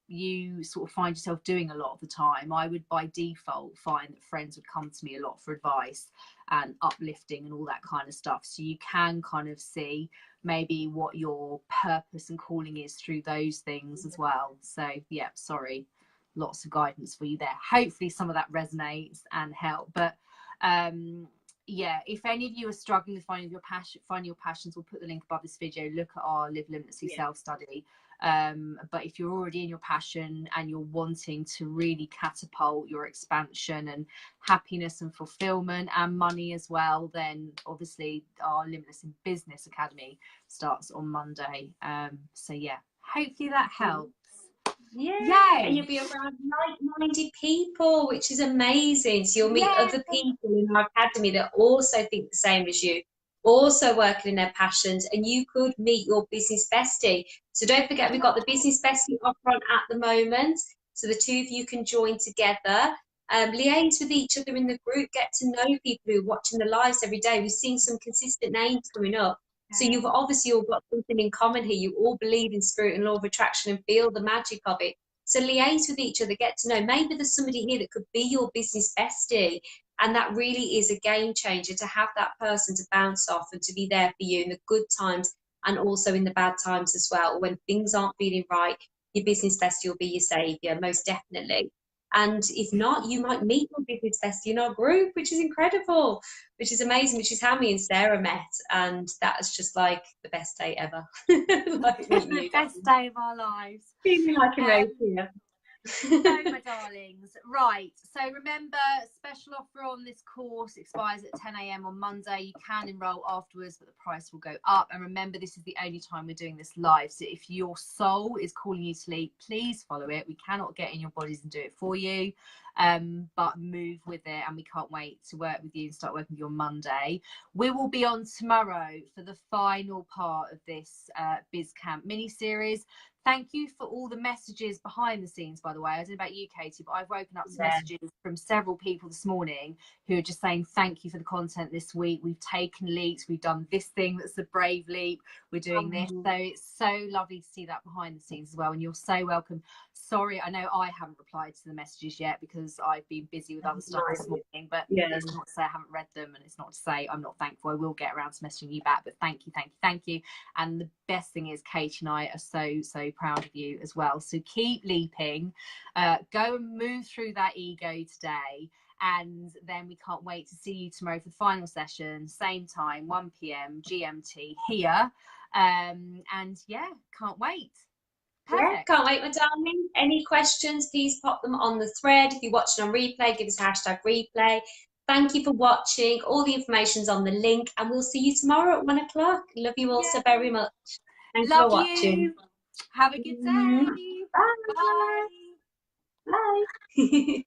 you sort of find yourself doing a lot of the time. I would by default find that friends would come to me a lot for advice and uplifting and all that kind of stuff. So you can kind of see maybe what your purpose and calling is through those things as well. So yeah, sorry, lots of guidance for you there. Hopefully some of that resonates and help. But yeah, if any of you are struggling with finding your passions, we'll put the link above this video. Look at our Live Limitlessly Self-Study. But if you're already in your passion and you're wanting to really catapult your expansion and happiness and fulfillment and money as well, then obviously our Limitless in Business Academy starts on Monday. So yeah, hopefully that helps. Yeah, and Yay. you'll be around like-minded people, which is amazing. So you'll meet Yeah. other people in our academy that also think the same as you, also working in their passions, and you could meet your business bestie. So don't forget, we've got the business bestie offer on at the moment. So the two of you can join together, liaise with each other in the group, get to know people who are watching the lives every day. We've seen some consistent names coming up. So you've obviously all got something in common here. You all believe in spirit and law of attraction and feel the magic of it. So liaise with each other, get to know. Maybe there's somebody here that could be your business bestie. And that really is a game changer, to have that person to bounce off and to be there for you in the good times and also in the bad times as well. When things aren't feeling right, your business bestie will be your saviour, most definitely. And if not, you might meet your business bestie in our group, which is incredible, which is amazing, which is how me and Sarah met. And that is just like the best day ever. Like meeting The you, best day of our lives. feeling like a rose here. So, my darlings, right, so remember, special offer on this course expires at 10 a.m. on Monday. You can enroll afterwards, but the price will go up. And remember, this is the only time we're doing this live, so if your soul is calling you to sleep, please follow it. We cannot get in your bodies and do it for you, but move with it, and we can't wait to work with you and start working with you on Monday. We will be on tomorrow for the final part of this BizCamp mini series. Thank you for all the messages behind the scenes, by the way. I don't know about you, Katie, but I've woken up to messages from several people this morning who are just saying thank you for the content this week. We've taken leaps. We've done this thing that's a brave leap. We're doing this. So it's so lovely to see that behind the scenes as well. And you're so welcome. Sorry, I know I haven't replied to the messages yet because I've been busy with other stuff this morning, but it's not to say I haven't read them, and it's not to say I'm not thankful. I will get around to messaging you back, but thank you, thank you, thank you. And the best thing is Katie and I are so proud of you as well. So keep leaping, go and move through that ego today, and then we can't wait to see you tomorrow for the final session, same time, 1 p.m. GMT here. And yeah, can't wait. Perfect. Yeah, can't wait, my darling. Any questions, please pop them on the thread. If you're watching on replay, give us hashtag replay. Thank you for watching. All the information's on the link, and we'll see you tomorrow at 1 o'clock. Love you all so very much. Thank you for watching. Have a good day. Bye. Bye. Bye.